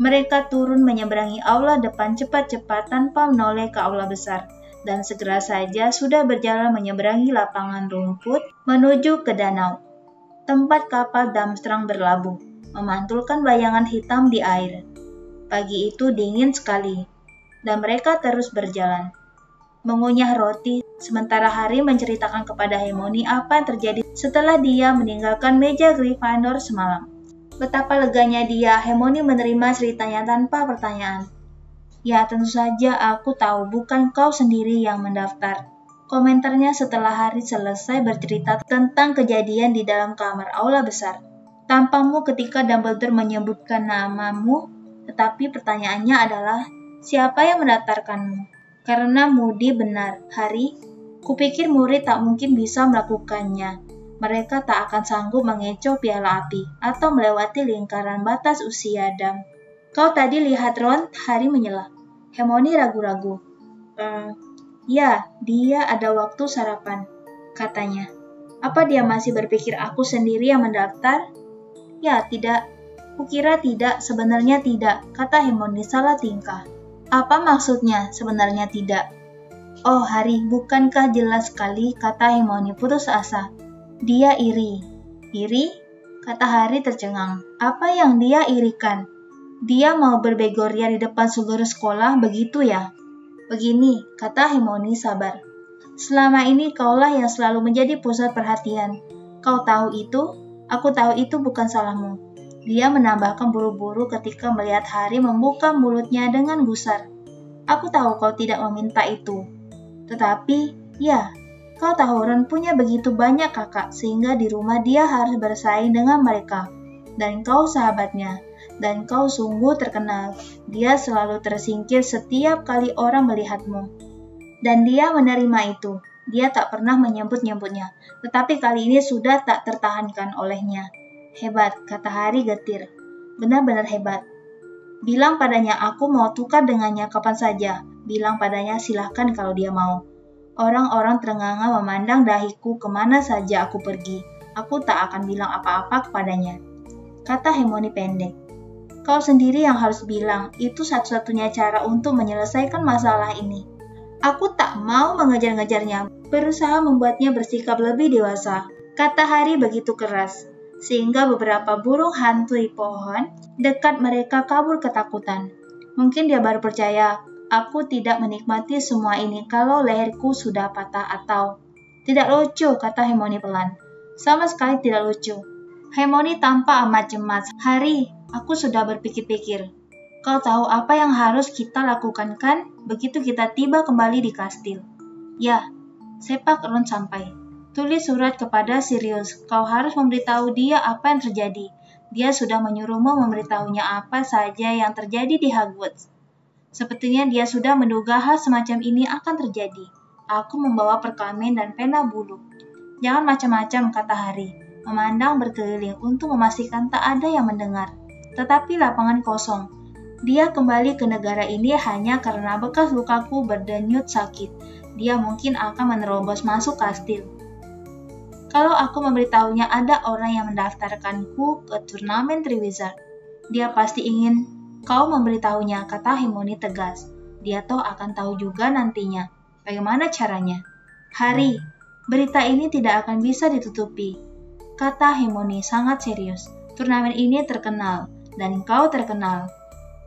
Mereka turun menyeberangi aula depan cepat-cepat tanpa menoleh ke aula besar, dan segera saja sudah berjalan menyeberangi lapangan rumput menuju ke danau. Tempat kapal Durmstrang berlabuh, memantulkan bayangan hitam di air. Pagi itu dingin sekali, dan mereka terus berjalan, mengunyah roti, sementara Hari menceritakan kepada Hermione apa yang terjadi setelah dia meninggalkan meja Gryffindor semalam. Betapa leganya dia, Hermione menerima ceritanya tanpa pertanyaan. "Ya, tentu saja aku tahu bukan kau sendiri yang mendaftar," komentarnya setelah Hari selesai bercerita tentang kejadian di dalam kamar aula besar. "Tampangmu ketika Dumbledore menyebutkan namamu, tetapi pertanyaannya adalah, siapa yang mendaftarkanmu?" "Karena Moody benar, Hari. Kupikir murid tak mungkin bisa melakukannya. Mereka tak akan sanggup mengecoh piala api atau melewati lingkaran batas usia Dam." "Kau tadi lihat Ron?" Hari menyela. Hermione ragu-ragu. "Ya, dia ada waktu sarapan," katanya. "Apa dia masih berpikir aku sendiri yang mendaftar?" "Ya, tidak. Kukira tidak, sebenarnya tidak," kata Hermione salah tingkah. "Apa maksudnya, sebenarnya tidak?" "Oh, Hari, bukankah jelas sekali," kata Hermione putus asa. "Dia iri." "Iri?" kata Hari tercengang. "Apa yang dia irikan? Dia mau berbegoria di depan seluruh sekolah, begitu ya?" "Begini," kata Hermione sabar. "Selama ini kaulah yang selalu menjadi pusat perhatian. Kau tahu itu? Aku tahu itu bukan salahmu." Dia menambahkan buru-buru ketika melihat Hari membuka mulutnya dengan gusar. "Aku tahu kau tidak meminta itu. Tetapi, ya, kau tahu Ron punya begitu banyak kakak sehingga di rumah dia harus bersaing dengan mereka. Dan kau sahabatnya. Dan kau sungguh terkenal. Dia selalu tersingkir setiap kali orang melihatmu. Dan dia menerima itu. Dia tak pernah menyebut-nyebutnya. Tetapi kali ini sudah tak tertahankan olehnya." "Hebat," kata Hari getir. "Benar-benar hebat. Bilang padanya aku mau tukar dengannya kapan saja. Bilang padanya silahkan kalau dia mau. Orang-orang terengah-engah memandang dahiku kemana saja aku pergi. Aku tak akan bilang apa-apa kepadanya," kata Hermione pendek. "Kau sendiri yang harus bilang, itu satu-satunya cara untuk menyelesaikan masalah ini." "Aku tak mau mengejar-ngejarnya, berusaha membuatnya bersikap lebih dewasa," kata Hari begitu keras, sehingga beberapa burung hantu di pohon dekat mereka kabur ketakutan. "Mungkin dia baru percaya aku tidak menikmati semua ini kalau leherku sudah patah atau..." "Tidak lucu," kata Hermione pelan. "Sama sekali tidak lucu." Hermione tampak amat cemas. "Hari, aku sudah berpikir-pikir. Kau tahu apa yang harus kita lakukan kan? Begitu kita tiba kembali di kastil." "Ya," sepak Ron sampai. "Tulis surat kepada Sirius. Kau harus memberitahu dia apa yang terjadi. Dia sudah menyuruhmu memberitahunya apa saja yang terjadi di Hogwarts. Sepertinya dia sudah menduga hal semacam ini akan terjadi. Aku membawa perkamen dan pena bulu." "Jangan macam-macam," kata Hari, memandang berkeliling untuk memastikan tak ada yang mendengar. Tetapi lapangan kosong. Dia kembali ke negara ini hanya karena bekas lukaku berdenyut sakit. Dia mungkin akan menerobos masuk kastil. Kalau aku memberitahunya ada orang yang mendaftarkanku ke turnamen Triwizard, dia pasti ingin kau memberitahunya, kata Hermione tegas. Dia toh akan tahu juga nantinya. Bagaimana caranya? Harry, berita ini tidak akan bisa ditutupi, kata Hermione sangat serius. Turnamen ini terkenal, dan kau terkenal.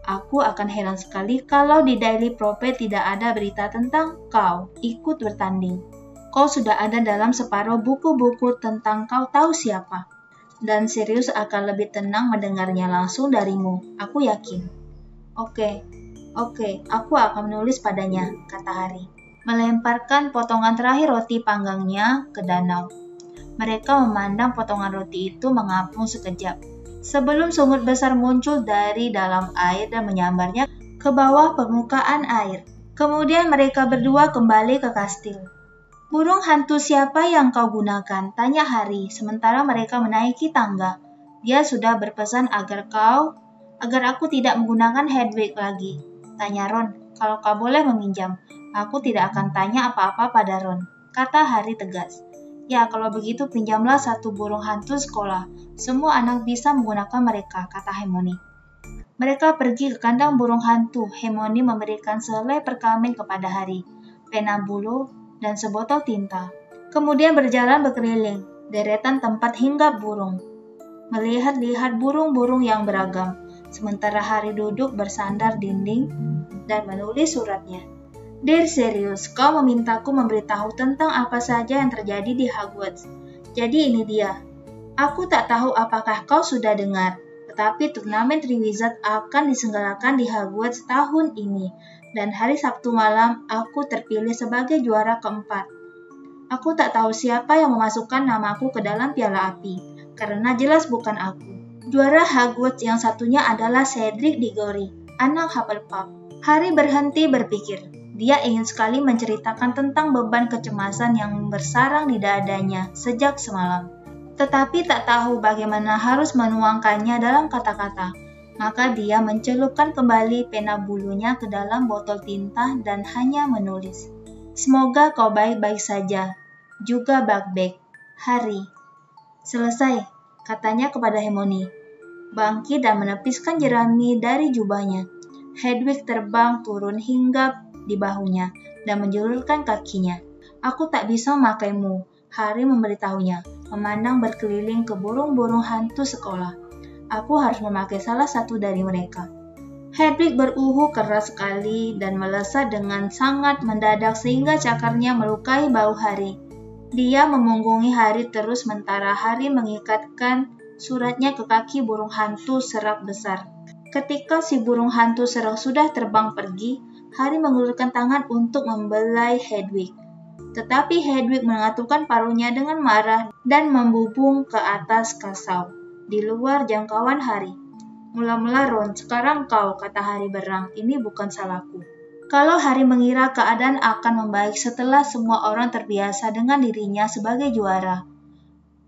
Aku akan heran sekali kalau di Daily Prophet tidak ada berita tentang kau ikut bertanding. Kau sudah ada dalam separuh buku-buku tentang kau tahu siapa. Dan Sirius akan lebih tenang mendengarnya langsung darimu, aku yakin. Oke, aku akan menulis padanya, kata Harry, melemparkan potongan terakhir roti panggangnya ke danau. Mereka memandang potongan roti itu mengapung sekejap, sebelum sungut besar muncul dari dalam air dan menyambarnya ke bawah permukaan air. Kemudian mereka berdua kembali ke kastil. Burung hantu siapa yang kau gunakan? Tanya Harry, sementara mereka menaiki tangga. Dia sudah berpesan agar aku tidak menggunakan Hedwig lagi. Tanya Ron, kalau kau boleh meminjam, aku tidak akan tanya apa-apa pada Ron, kata Harry tegas. Ya, kalau begitu pinjamlah satu burung hantu sekolah. Semua anak bisa menggunakan mereka, kata Hermione. Mereka pergi ke kandang burung hantu. Hermione memberikan selai perkamen kepada Harry, pena bulu, dan sebotol tinta. Kemudian berjalan berkeliling deretan tempat hinggap burung, melihat-lihat burung-burung yang beragam, sementara Harry duduk bersandar dinding dan menulis suratnya. Dear Sirius, kau memintaku memberitahu tentang apa saja yang terjadi di Hogwarts. Jadi ini dia. Aku tak tahu apakah kau sudah dengar, tetapi turnamen Triwizard akan diselenggarakan di Hogwarts tahun ini. Dan hari Sabtu malam, aku terpilih sebagai juara keempat. Aku tak tahu siapa yang memasukkan namaku ke dalam piala api, karena jelas bukan aku. Juara Hogwarts yang satunya adalah Cedric Diggory, anak Hufflepuff. Harry berhenti berpikir. Dia ingin sekali menceritakan tentang beban kecemasan yang bersarang di dadanya sejak semalam. Tetapi tak tahu bagaimana harus menuangkannya dalam kata-kata. Maka dia mencelupkan kembali pena bulunya ke dalam botol tinta dan hanya menulis. Semoga kau baik-baik saja. Juga Buckbeak, Harry. Selesai, katanya kepada Hermione. Bangkit dan menepiskan jerami dari jubahnya. Hedwig terbang turun hingga di bahunya dan menjulurkan kakinya. Aku tak bisa memakaimu, Harry memberitahunya, memandang berkeliling ke burung-burung hantu sekolah. Aku harus memakai salah satu dari mereka. Hedwig beruhu keras sekali dan melesat dengan sangat mendadak sehingga cakarnya melukai bahu Harry. Dia memunggungi Harry terus sementara Harry mengikatkan suratnya ke kaki burung hantu serak besar. Ketika si burung hantu serak sudah terbang pergi, Harry mengulurkan tangan untuk membelai Hedwig. Tetapi Hedwig mengatupkan paruhnya dengan marah dan membubung ke atas kasau. Di luar jangkauan Harry. Mula-mula Ron, sekarang kau, kata Harry berang, ini bukan salahku. Kalau Harry mengira keadaan akan membaik setelah semua orang terbiasa dengan dirinya sebagai juara.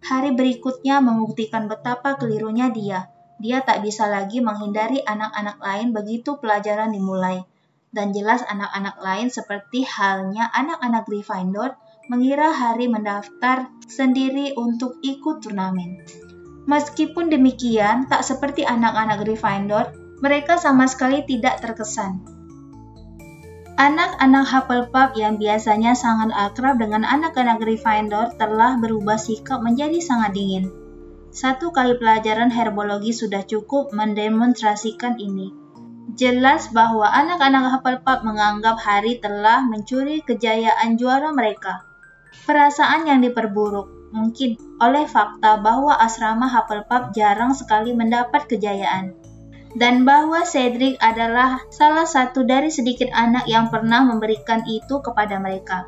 Hari berikutnya membuktikan betapa kelirunya dia. Dia tak bisa lagi menghindari anak-anak lain begitu pelajaran dimulai. Dan jelas anak-anak lain seperti halnya anak-anak Gryffindor mengira Harry mendaftar sendiri untuk ikut turnamen. Meskipun demikian, tak seperti anak-anak Gryffindor, mereka sama sekali tidak terkesan. Anak-anak Hufflepuff yang biasanya sangat akrab dengan anak-anak Gryffindor telah berubah sikap menjadi sangat dingin. Satu kali pelajaran herbologi sudah cukup mendemonstrasikan ini. Jelas bahwa anak-anak Hufflepuff menganggap Harry telah mencuri kejayaan juara mereka. Perasaan yang diperburuk mungkin oleh fakta bahwa asrama Hufflepuff jarang sekali mendapat kejayaan, dan bahwa Cedric adalah salah satu dari sedikit anak yang pernah memberikan itu kepada mereka.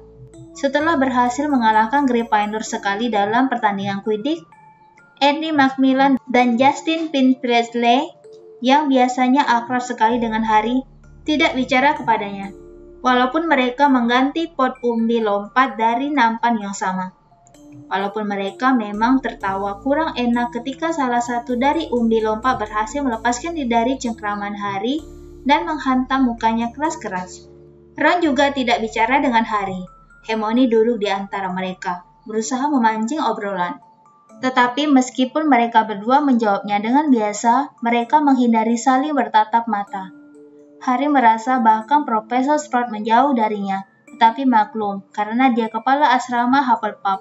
Setelah berhasil mengalahkan Gryffindor sekali dalam pertandingan Quidditch, Andy Macmillan dan Justin Finch-Priesley, yang biasanya akrab sekali dengan Harry, tidak bicara kepadanya, walaupun mereka mengganti pot umbi lompat dari nampan yang sama. Walaupun mereka memang tertawa kurang enak ketika salah satu dari umbi lompat berhasil melepaskan diri dari cengkraman Harry dan menghantam mukanya keras-keras. Ron juga tidak bicara dengan Harry. Hermione duduk di antara mereka, berusaha memancing obrolan. Tetapi meskipun mereka berdua menjawabnya dengan biasa, mereka menghindari saling bertatap mata. Harry merasa bahkan Profesor Sprout menjauh darinya, tetapi maklum karena dia kepala asrama Hufflepuff.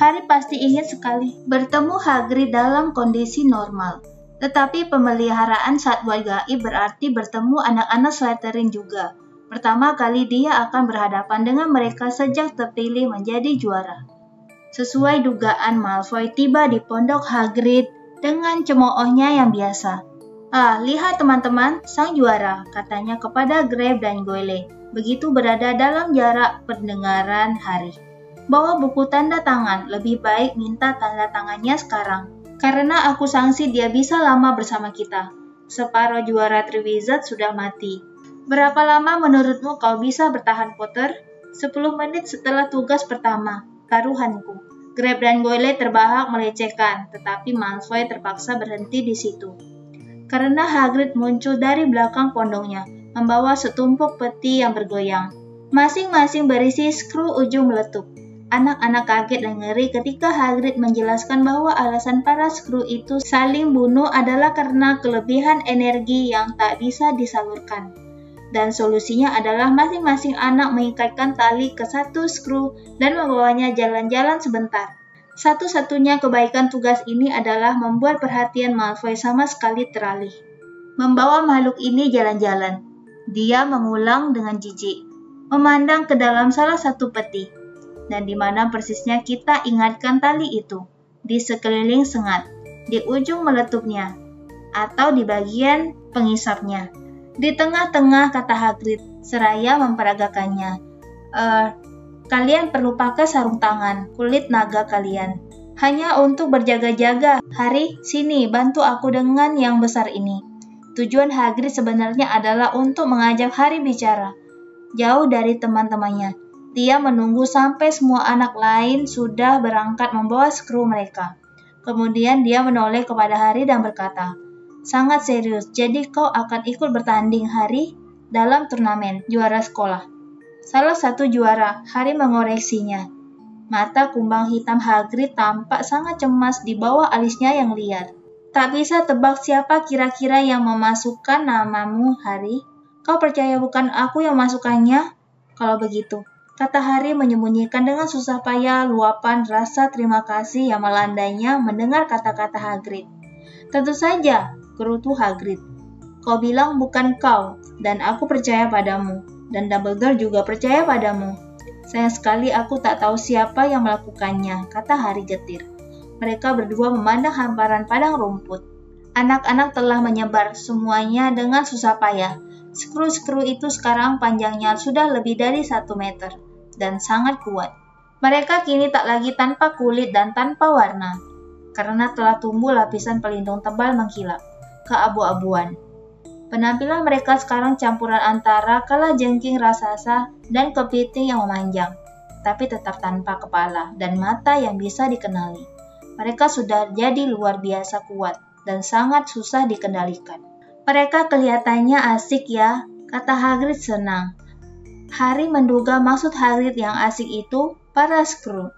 Harry pasti ingin sekali bertemu Hagrid dalam kondisi normal. Tetapi pemeliharaan satwa gaib berarti bertemu anak-anak Slytherin juga. Pertama kali dia akan berhadapan dengan mereka sejak terpilih menjadi juara. Sesuai dugaan, Malfoy tiba di pondok Hagrid dengan cemoohnya yang biasa. Lihat teman-teman, sang juara, katanya kepada Crabbe dan Goyle, begitu berada dalam jarak pendengaran Harry. Bawa buku tanda tangan, lebih baik minta tanda tangannya sekarang. Karena aku sangsi dia bisa lama bersama kita. Separuh juara Triwizard sudah mati. Berapa lama menurutmu kau bisa bertahan, Potter? 10 menit setelah tugas pertama, taruhanku. Crabbe dan Goyle terbahak melecehkan, tetapi Malfoy terpaksa berhenti di situ. Karena Hagrid muncul dari belakang pondoknya, membawa setumpuk peti yang bergoyang. Masing-masing berisi skru ujung meletup. Anak-anak kaget dan ngeri ketika Hagrid menjelaskan bahwa alasan para skru itu saling bunuh adalah karena kelebihan energi yang tak bisa disalurkan. Dan solusinya adalah masing-masing anak mengikatkan tali ke satu skru dan membawanya jalan-jalan sebentar. Satu-satunya kebaikan tugas ini adalah membuat perhatian Malfoy sama sekali teralih. Membawa makhluk ini jalan-jalan. Dia mengulang dengan jijik, memandang ke dalam salah satu peti. Dan di mana persisnya kita ingatkan tali itu? Di sekeliling sengat, di ujung meletupnya, atau di bagian pengisapnya. Di tengah-tengah, kata Hagrid, seraya memperagakannya. Kalian perlu pakai sarung tangan, kulit naga kalian. Hanya untuk berjaga-jaga. Harry, sini, bantu aku dengan yang besar ini. Tujuan Hagrid sebenarnya adalah untuk mengajak Harry bicara. Jauh dari teman-temannya. Dia menunggu sampai semua anak lain sudah berangkat membawa skru mereka. Kemudian dia menoleh kepada Harry dan berkata, "Sangat serius, jadi kau akan ikut bertanding, Harry, dalam turnamen juara sekolah." Salah satu juara, Harry mengoreksinya. Mata kumbang hitam Hagrid tampak sangat cemas di bawah alisnya yang liar. "Tak bisa tebak siapa kira-kira yang memasukkan namamu, Harry? Kau percaya bukan aku yang memasukkannya? Kalau begitu," kata Harry menyembunyikan dengan susah payah luapan rasa terima kasih yang melandainya mendengar kata-kata Hagrid. "Tentu saja," gerutu Hagrid. "Kau bilang bukan kau, dan aku percaya padamu, dan Dumbledore juga percaya padamu. Sayang sekali aku tak tahu siapa yang melakukannya," kata Harry getir. Mereka berdua memandang hamparan padang rumput. Anak-anak telah menyebar semuanya dengan susah payah. Skru-skru itu sekarang panjangnya sudah lebih dari 1 meter. Dan sangat kuat. Mereka kini tak lagi tanpa kulit dan tanpa warna, karena telah tumbuh lapisan pelindung tebal mengkilap, keabu-abuan. Penampilan mereka sekarang campuran antara kalajengking raksasa dan kepiting yang memanjang, tapi tetap tanpa kepala dan mata yang bisa dikenali. Mereka sudah jadi luar biasa kuat dan sangat susah dikendalikan. "Mereka kelihatannya asik ya," kata Hagrid senang. Harry menduga maksud Hagrid yang asik itu para skru.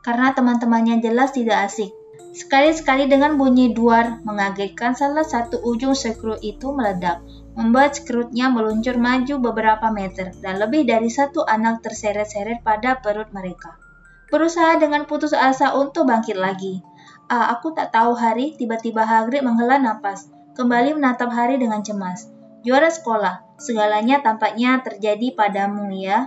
Karena teman-temannya jelas tidak asik. Sekali-sekali dengan bunyi duar mengagetkan salah satu ujung skru itu meledak, membuat skrutnya meluncur maju beberapa meter dan lebih dari satu anak terseret-seret pada perut mereka. Berusaha dengan putus asa untuk bangkit lagi. Aku tak tahu, Harry." Tiba-tiba Hagrid menghela napas, kembali menatap Harry dengan cemas. "Juara sekolah. Segalanya tampaknya terjadi padamu, ya?"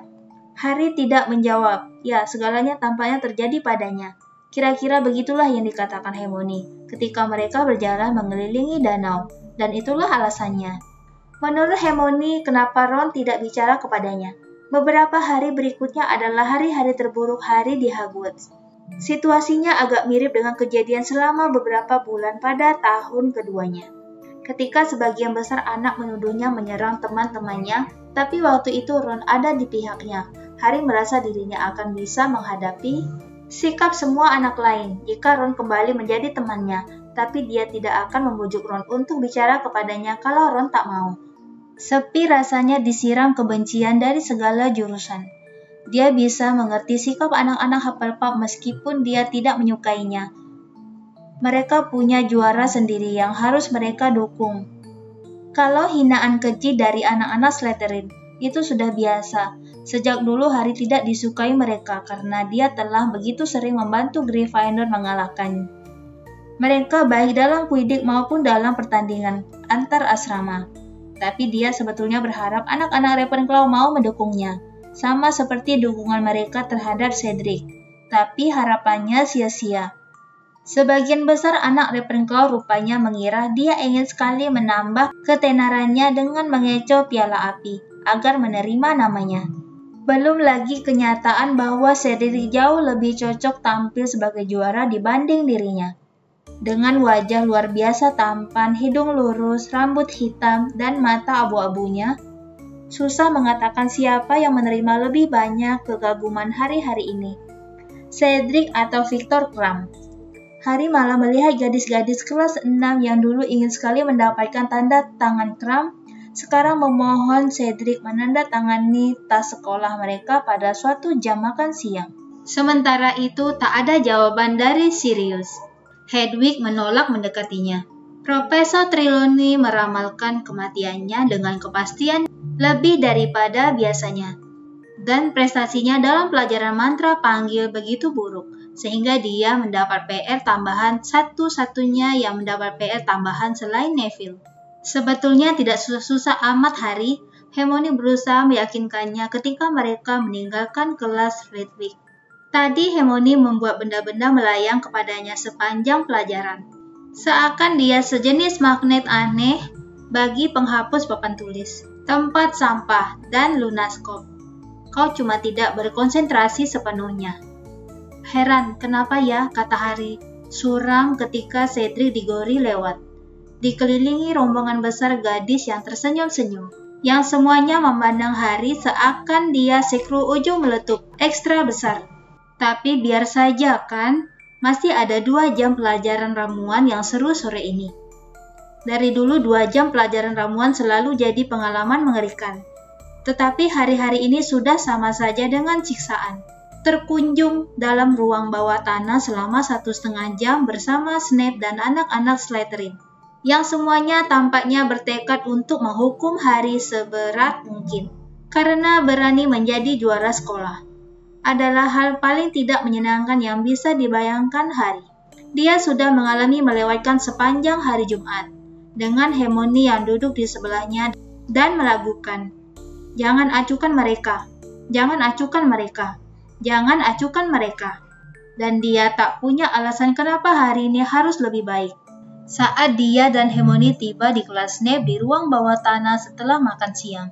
Harry tidak menjawab. Ya, segalanya tampaknya terjadi padanya. Kira-kira begitulah yang dikatakan Hermione ketika mereka berjalan mengelilingi danau, dan itulah alasannya. Menurut Hermione, kenapa Ron tidak bicara kepadanya? Beberapa hari berikutnya adalah hari-hari terburuk Harry di Hogwarts. Situasinya agak mirip dengan kejadian selama beberapa bulan pada tahun keduanya. Ketika sebagian besar anak menuduhnya menyerang teman-temannya, tapi waktu itu Ron ada di pihaknya. Harry merasa dirinya akan bisa menghadapi sikap semua anak lain jika Ron kembali menjadi temannya, tapi dia tidak akan membujuk Ron untuk bicara kepadanya kalau Ron tak mau. Sepi rasanya disiram kebencian dari segala jurusan. Dia bisa mengerti sikap anak-anak Hufflepuff meskipun dia tidak menyukainya. Mereka punya juara sendiri yang harus mereka dukung. Kalau hinaan keji dari anak-anak Slytherin, itu sudah biasa. Sejak dulu Harry tidak disukai mereka karena dia telah begitu sering membantu Gryffindor mengalahkannya. Mereka baik dalam Quidditch maupun dalam pertandingan antar asrama. Tapi dia sebetulnya berharap anak-anak Ravenclaw mau mendukungnya, sama seperti dukungan mereka terhadap Cedric. Tapi harapannya sia-sia. Sebagian besar anak Ravenclaw rupanya mengira dia ingin sekali menambah ketenarannya dengan mengecoh piala api agar menerima namanya. Belum lagi kenyataan bahwa Cedric jauh lebih cocok tampil sebagai juara dibanding dirinya. Dengan wajah luar biasa tampan, hidung lurus, rambut hitam, dan mata abu-abunya, susah mengatakan siapa yang menerima lebih banyak kegaguman hari-hari ini, Cedric atau Viktor Krum. Harry malah melihat gadis-gadis kelas 6 yang dulu ingin sekali mendapatkan tanda tangan Krum, sekarang memohon Cedric menandatangani tas sekolah mereka pada suatu jam makan siang. Sementara itu, tak ada jawaban dari Sirius. Hedwig menolak mendekatinya. Profesor Trelawney meramalkan kematiannya dengan kepastian lebih daripada biasanya. Dan prestasinya dalam pelajaran mantra panggil begitu buruk, sehingga dia mendapat PR tambahan satu-satunya yang mendapat PR tambahan selain Neville. Sebetulnya tidak susah-susah amat Harry, Hermione berusaha meyakinkannya ketika mereka meninggalkan kelas Flitwick. Tadi Hermione membuat benda-benda melayang kepadanya sepanjang pelajaran. Seakan dia sejenis magnet aneh bagi penghapus papan tulis, tempat sampah, dan lunaskop. Kau cuma tidak berkonsentrasi sepenuhnya. Heran, kenapa ya, kata Harry, suram ketika Cedric Diggory lewat. Dikelilingi rombongan besar gadis yang tersenyum-senyum, yang semuanya memandang Harry seakan dia sekru ujung meletup, ekstra besar. Tapi biar saja kan, masih ada 2 jam pelajaran ramuan yang seru sore ini. Dari dulu 2 jam pelajaran ramuan selalu jadi pengalaman mengerikan. Tetapi hari-hari ini sudah sama saja dengan siksaan. Terkunjung dalam ruang bawah tanah selama 1,5 jam bersama Snape dan anak-anak Slytherin, yang semuanya tampaknya bertekad untuk menghukum Harry seberat mungkin, karena berani menjadi juara sekolah. Adalah hal paling tidak menyenangkan yang bisa dibayangkan Harry. Dia sudah mengalami melewatkan sepanjang hari Jumat, dengan Hermione yang duduk di sebelahnya dan melagukan, "Jangan acuhkan mereka, jangan acuhkan mereka, jangan acuhkan mereka." Dan dia tak punya alasan kenapa hari ini harus lebih baik. Saat dia dan Hermione tiba di kelas Snape di ruang bawah tanah setelah makan siang,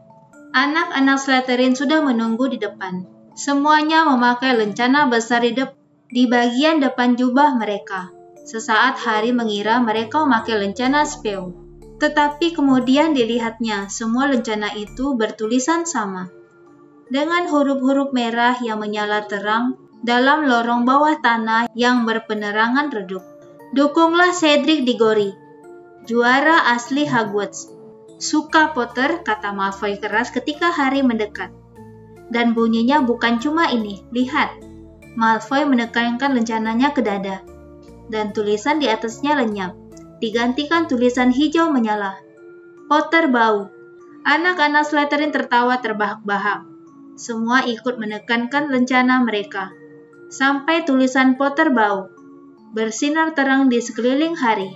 anak-anak Slytherin sudah menunggu di depan. Semuanya memakai lencana besar di bagian depan jubah mereka. Sesaat Harry mengira mereka memakai lencana Spew. Tetapi kemudian dilihatnya, semua lencana itu bertulisan sama. Dengan huruf-huruf merah yang menyala terang dalam lorong bawah tanah yang berpenerangan redup. "Dukunglah Cedric Diggory, juara asli Hogwarts. Suka Potter," kata Malfoy keras ketika Harry mendekat. Dan bunyinya bukan cuma ini, lihat. Malfoy menekankan lencananya ke dada, dan tulisan di atasnya lenyap, digantikan tulisan hijau menyala. "Potter bau." Anak-anak Slytherin tertawa terbahak-bahak. Semua ikut menekankan lencana mereka, sampai tulisan Potter bau bersinar terang di sekeliling Harry.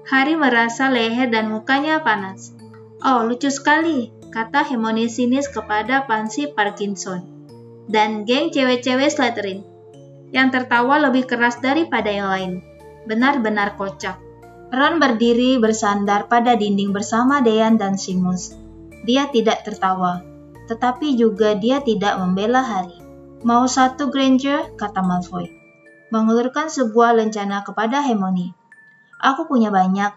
Harry merasa leher dan mukanya panas. "Oh, lucu sekali," kata Hermione sinis kepada Pansy Parkinson dan geng cewek-cewek Slytherin, yang tertawa lebih keras daripada yang lain. Benar-benar kocak. Ron berdiri bersandar pada dinding bersama Dean dan Seamus. Dia tidak tertawa, tetapi juga dia tidak membela Harry. "Mau satu, Granger?" kata Malfoy, mengulurkan sebuah lencana kepada Hermione. "Aku punya banyak,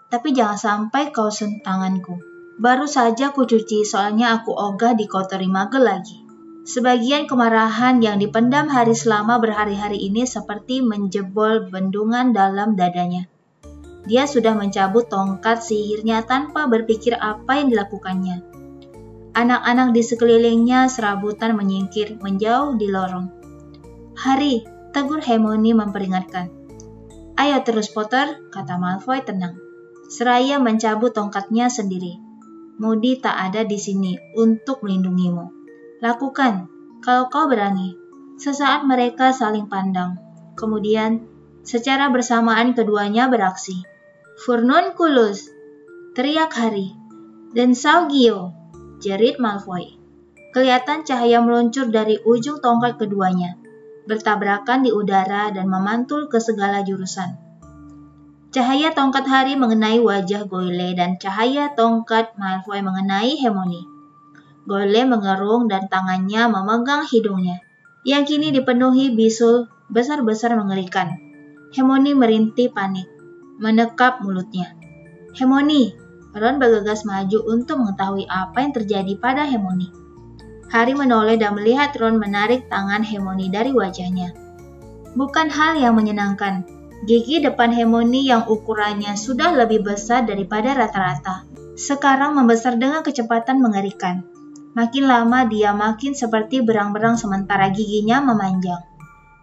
tapi jangan sampai kau sentuh tanganku. Baru saja kucuci soalnya aku ogah dikotori magel lagi." Sebagian kemarahan yang dipendam Harry selama berhari-hari ini seperti menjebol bendungan dalam dadanya. Dia sudah mencabut tongkat sihirnya tanpa berpikir apa yang dilakukannya. Anak-anak di sekelilingnya serabutan menyingkir menjauh di lorong. "Harry," tegur Hermione memperingatkan. "Ayo terus Potter," kata Malfoy tenang, seraya mencabut tongkatnya sendiri. "Moody tak ada di sini untuk melindungimu. Lakukan, kalau kau berani." Sesaat mereka saling pandang. Kemudian, secara bersamaan keduanya beraksi. "Furnunculus!" teriak Harry. "Dan Saugio!" jerit Malfoy. Kelihatan cahaya meluncur dari ujung tongkat keduanya, bertabrakan di udara dan memantul ke segala jurusan. Cahaya tongkat Harry mengenai wajah Goyle dan cahaya tongkat Malfoy mengenai Hermione. Goyle mengerung dan tangannya memegang hidungnya, yang kini dipenuhi bisul besar-besar mengerikan. Hermione merintih panik, menekap mulutnya. "Hermione!" Ron bergegas maju untuk mengetahui apa yang terjadi pada Hermione. Harry menoleh dan melihat Ron menarik tangan Hermione dari wajahnya. Bukan hal yang menyenangkan. Gigi depan Hermione yang ukurannya sudah lebih besar daripada rata-rata, sekarang membesar dengan kecepatan mengerikan. Makin lama dia makin seperti berang-berang sementara giginya memanjang,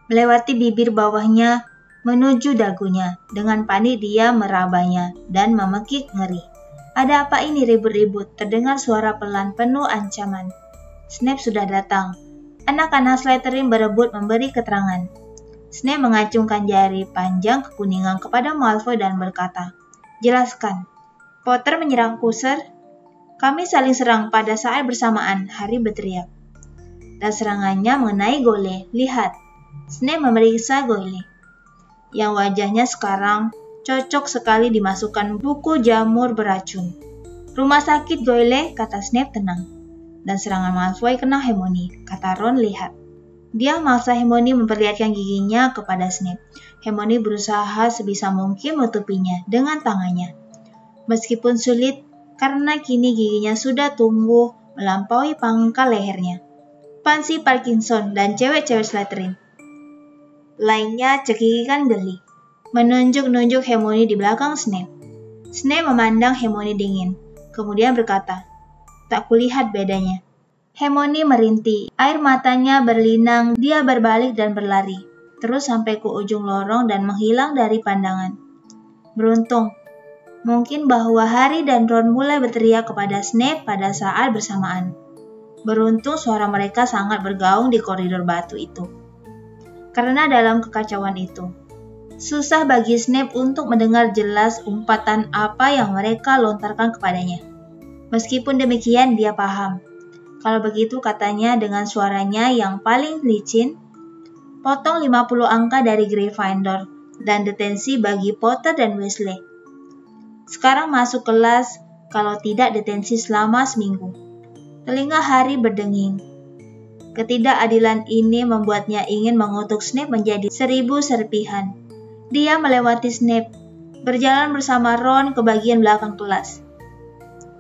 melewati bibir bawahnya menuju dagunya. Dengan panik dia merabanya dan memekik ngeri. "Ada apa ini ribut-ribut?" terdengar suara pelan penuh ancaman. Snape sudah datang. Anak-anak Slytherin berebut memberi keterangan. Snape mengacungkan jari panjang kekuningan kepada Malfoy dan berkata, "Jelaskan." "Potter menyerangku, Sir." "Kami saling serang pada saat bersamaan," Harry berteriak. "Dan serangannya mengenai Goyle. Lihat." Snape memeriksa Goyle, yang wajahnya sekarang cocok sekali dimasukkan buku jamur beracun. "Rumah sakit Goyle," kata Snape tenang. "Dan serangan Malfoy kena Hermione," kata Ron. "Lihat." Dia memaksa Hermione memperlihatkan giginya kepada Snape. Hermione berusaha sebisa mungkin menutupinya dengan tangannya. Meskipun sulit, karena kini giginya sudah tumbuh melampaui pangkal lehernya. Pansy Parkinson dan cewek-cewek Slytherin lainnya cekikikan geli, menunjuk-nunjuk Hermione di belakang Snape. Snape memandang Hermione dingin, kemudian berkata, "Tak kulihat bedanya." Hermione merintih, air matanya berlinang, dia berbalik dan berlari, terus sampai ke ujung lorong dan menghilang dari pandangan. Beruntung, mungkin bahwa Harry dan Ron mulai berteriak kepada Snape pada saat bersamaan. Beruntung suara mereka sangat bergaung di koridor batu itu. Karena dalam kekacauan itu, susah bagi Snape untuk mendengar jelas umpatan apa yang mereka lontarkan kepadanya. Meskipun demikian, dia paham. Kalau begitu, katanya dengan suaranya yang paling licin, "Potong 50 angka dari Gryffindor dan detensi bagi Potter dan Weasley. Sekarang masuk kelas, kalau tidak detensi selama seminggu." Telinga Harry berdenging. Ketidakadilan ini membuatnya ingin mengutuk Snape menjadi 1000 serpihan. Dia melewati Snape, berjalan bersama Ron ke bagian belakang kelas,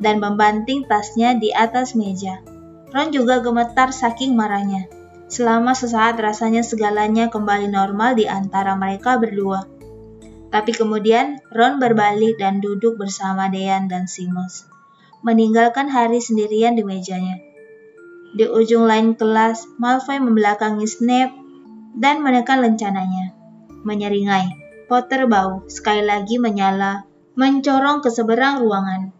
dan membanting tasnya di atas meja. Ron juga gemetar saking marahnya. Selama sesaat rasanya segalanya kembali normal di antara mereka berdua. Tapi kemudian Ron berbalik dan duduk bersama Dean dan Seamus, meninggalkan Harry sendirian di mejanya. Di ujung lain kelas, Malfoy membelakangi Snape dan menekan lencananya. Menyeringai, Potter bau sekali lagi menyala, mencorong ke seberang ruangan.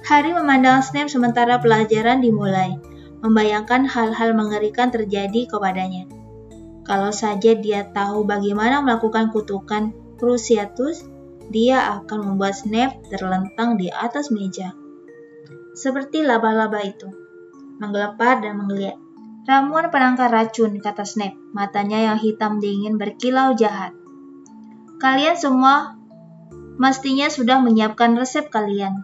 Harry memandang Snape sementara pelajaran dimulai, membayangkan hal-hal mengerikan terjadi kepadanya. Kalau saja dia tahu bagaimana melakukan kutukan Cruciatus, dia akan membuat Snape terlentang di atas meja. Seperti laba-laba itu, menggelepar dan menggeliat. "Ramuan penangkal racun," kata Snape, matanya yang hitam dingin berkilau jahat. "Kalian semua mestinya sudah menyiapkan resep kalian.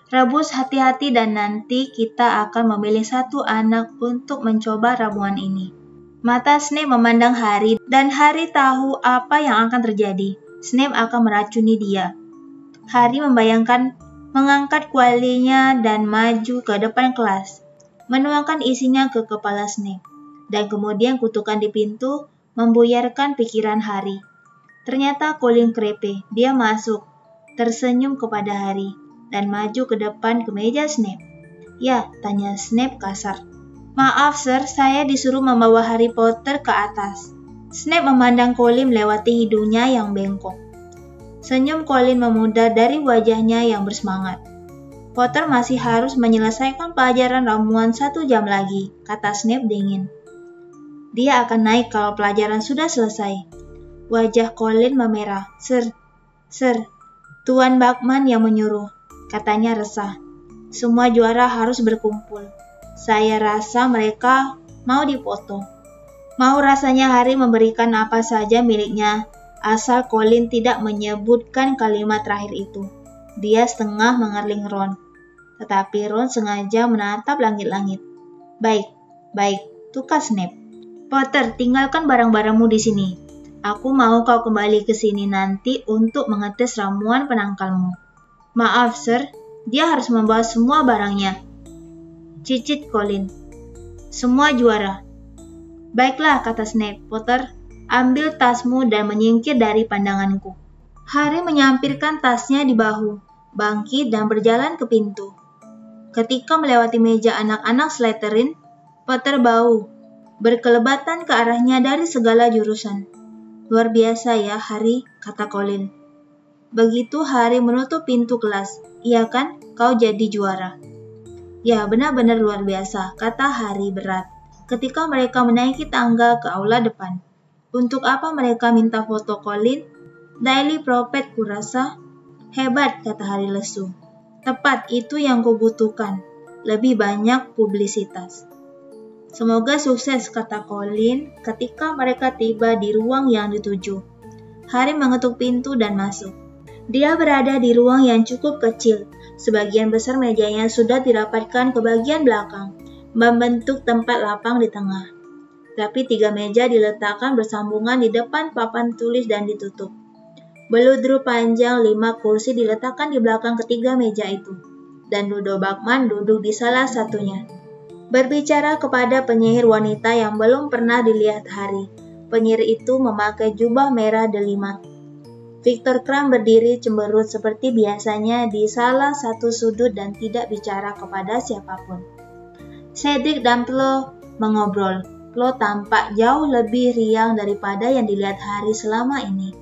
Rebus hati-hati dan nanti kita akan memilih satu anak untuk mencoba ramuan ini." Mata Snape memandang Harry dan Harry tahu apa yang akan terjadi. Snape akan meracuni dia. Harry membayangkan mengangkat kualinya dan maju ke depan kelas, menuangkan isinya ke kepala Snape, dan kemudian kutukan di pintu membuyarkan pikiran Harry. Ternyata Colin Creevy. Dia masuk, tersenyum kepada Harry, dan maju ke depan ke meja Snape. Ya, tanya Snape kasar. Maaf, Sir, saya disuruh membawa Harry Potter ke atas. Snape memandang Colin melewati hidungnya yang bengkok. Senyum Colin memudar dari wajahnya yang bersemangat. Potter masih harus menyelesaikan pelajaran ramuan 1 jam lagi, kata Snape dingin. Dia akan naik kalau pelajaran sudah selesai. Wajah Colin memerah. Sir, Tuan Bagman yang menyuruh, katanya resah. Semua juara harus berkumpul. Saya rasa mereka mau dipoto. Mau rasanya Harry memberikan apa saja miliknya, asal Colin tidak menyebutkan kalimat terakhir itu. Dia setengah mengerling Ron. Tetapi Ron sengaja menatap langit-langit. Baik, tukas Snape. Potter, tinggalkan barang-barangmu di sini. Aku mau kau kembali ke sini nanti untuk mengetes ramuan penangkalmu. Maaf, Sir. Dia harus membawa semua barangnya. Cicit Colin. Semua juara. Baiklah, kata Snape. Potter, ambil tasmu dan menyingkir dari pandanganku. Harry menyampirkan tasnya di bahu, bangkit dan berjalan ke pintu. Ketika melewati meja anak-anak Slytherin, Potter bau, berkelebatan ke arahnya dari segala jurusan. Luar biasa ya, Harry, kata Colin. Begitu Harry menutup pintu kelas. Iya kan, kau jadi juara. Ya, benar-benar luar biasa, kata Harry berat. Ketika mereka menaiki tangga ke aula depan. Untuk apa mereka minta foto Colin? Daily Prophet kurasa. Hebat, kata Harry lesu. Tepat, itu yang kubutuhkan. Lebih banyak publisitas. Semoga sukses, kata Colin ketika mereka tiba di ruang yang dituju. Harry mengetuk pintu dan masuk. Dia berada di ruang yang cukup kecil. Sebagian besar mejanya sudah dirapatkan ke bagian belakang, membentuk tempat lapang di tengah. Tapi 3 meja diletakkan bersambungan di depan papan tulis dan ditutup. Beludru panjang 5 kursi diletakkan di belakang ketiga meja itu, dan Ludo Bagman duduk di salah satunya. Berbicara kepada penyihir wanita yang belum pernah dilihat Harry. Penyihir itu memakai jubah merah delima. Viktor Krum berdiri cemberut seperti biasanya di salah satu sudut dan tidak bicara kepada siapapun. Cedric dan Flo mengobrol. Flo tampak jauh lebih riang daripada yang dilihat Harry selama ini.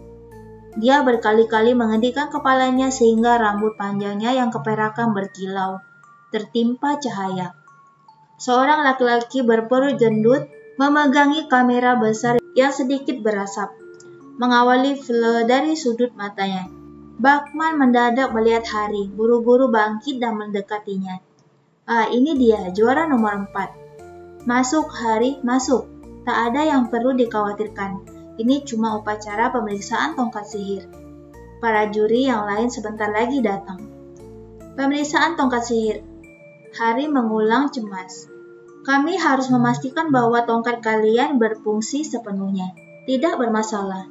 Dia berkali-kali mengendikkan kepalanya sehingga rambut panjangnya yang keperakan berkilau, tertimpa cahaya. Seorang laki-laki berperut gendut memegangi kamera besar yang sedikit berasap, mengawali Flo dari sudut matanya. Bagman mendadak melihat Harry, buru-buru bangkit dan mendekatinya. Ini dia, juara nomor 4. Masuk, Harry, masuk. Tak ada yang perlu dikhawatirkan. Ini cuma upacara pemeriksaan tongkat sihir. Para juri yang lain sebentar lagi datang. Pemeriksaan tongkat sihir. Harry mengulang cemas. Kami harus memastikan bahwa tongkat kalian berfungsi sepenuhnya. Tidak bermasalah.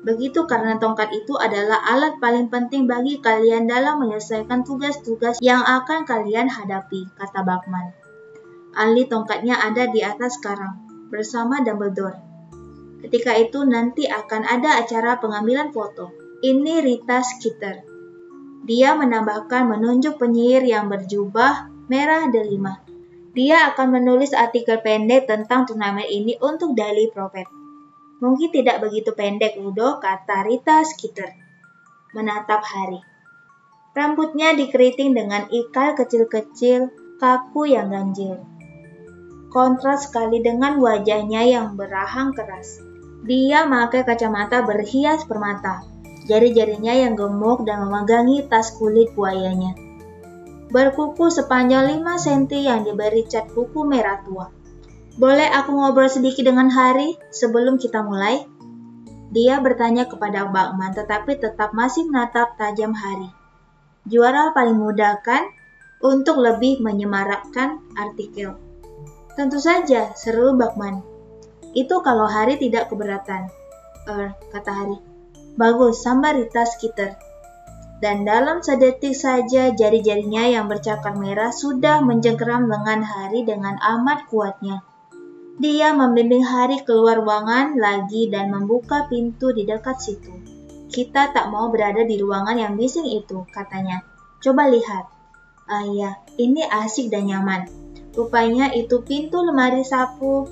Begitu karena tongkat itu adalah alat paling penting bagi kalian dalam menyelesaikan tugas-tugas yang akan kalian hadapi, kata Bagman. Ali tongkatnya ada di atas sekarang, bersama Dumbledore. Ketika itu nanti akan ada acara pengambilan foto. Ini Rita Skeeter. Dia menambahkan menunjuk penyihir yang berjubah merah delima. Dia akan menulis artikel pendek tentang turnamen ini untuk Daily Prophet. Mungkin tidak begitu pendek, Ludo, kata Rita Skeeter, menatap Harry. Rambutnya dikeriting dengan ikal kecil-kecil, kaku yang ganjil. Kontras sekali dengan wajahnya yang berahang keras. Dia memakai kacamata berhias permata, jari-jarinya yang gemuk dan memegangi tas kulit buayanya. Berkuku sepanjang 5 cm yang diberi cat kuku merah tua. Boleh aku ngobrol sedikit dengan Harry sebelum kita mulai? Dia bertanya kepada Bagman tetapi tetap masih menatap tajam Harry. Juara paling muda kan? Untuk lebih menyemarakkan artikel. Tentu saja, seru Bagman. Itu kalau Harry tidak keberatan. Kata Harry. Bagus, sambar Rita Skeeter. Dan dalam sedetik saja jari-jarinya yang bercakar merah sudah mencengkeram lengan Harry dengan amat kuatnya. Dia membimbing Harry keluar ruangan lagi dan membuka pintu di dekat situ. Kita tak mau berada di ruangan yang bising itu, katanya. Coba lihat. Ah ya, ini asik dan nyaman. Rupanya itu pintu lemari sapu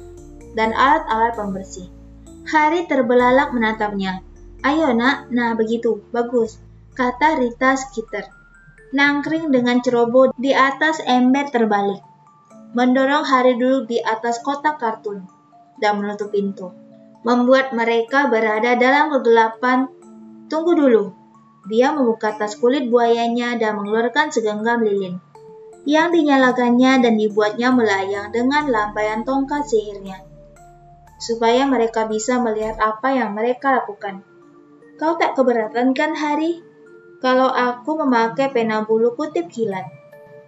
dan alat-alat pembersih. Hari terbelalak menatapnya. Ayo nak, nah begitu, bagus, kata Rita Skeeter. Nangkring dengan ceroboh di atas ember terbalik. Mendorong Hari duduk di atas kotak kartun dan menutup pintu. Membuat mereka berada dalam kegelapan. Tunggu dulu. Dia membuka tas kulit buayanya dan mengeluarkan segenggam lilin yang dinyalakannya dan dibuatnya melayang dengan lambaian tongkat sihirnya, supaya mereka bisa melihat apa yang mereka lakukan. Kau tak keberatan kan, Hari? Kalau aku memakai pena bulu kutip kilat,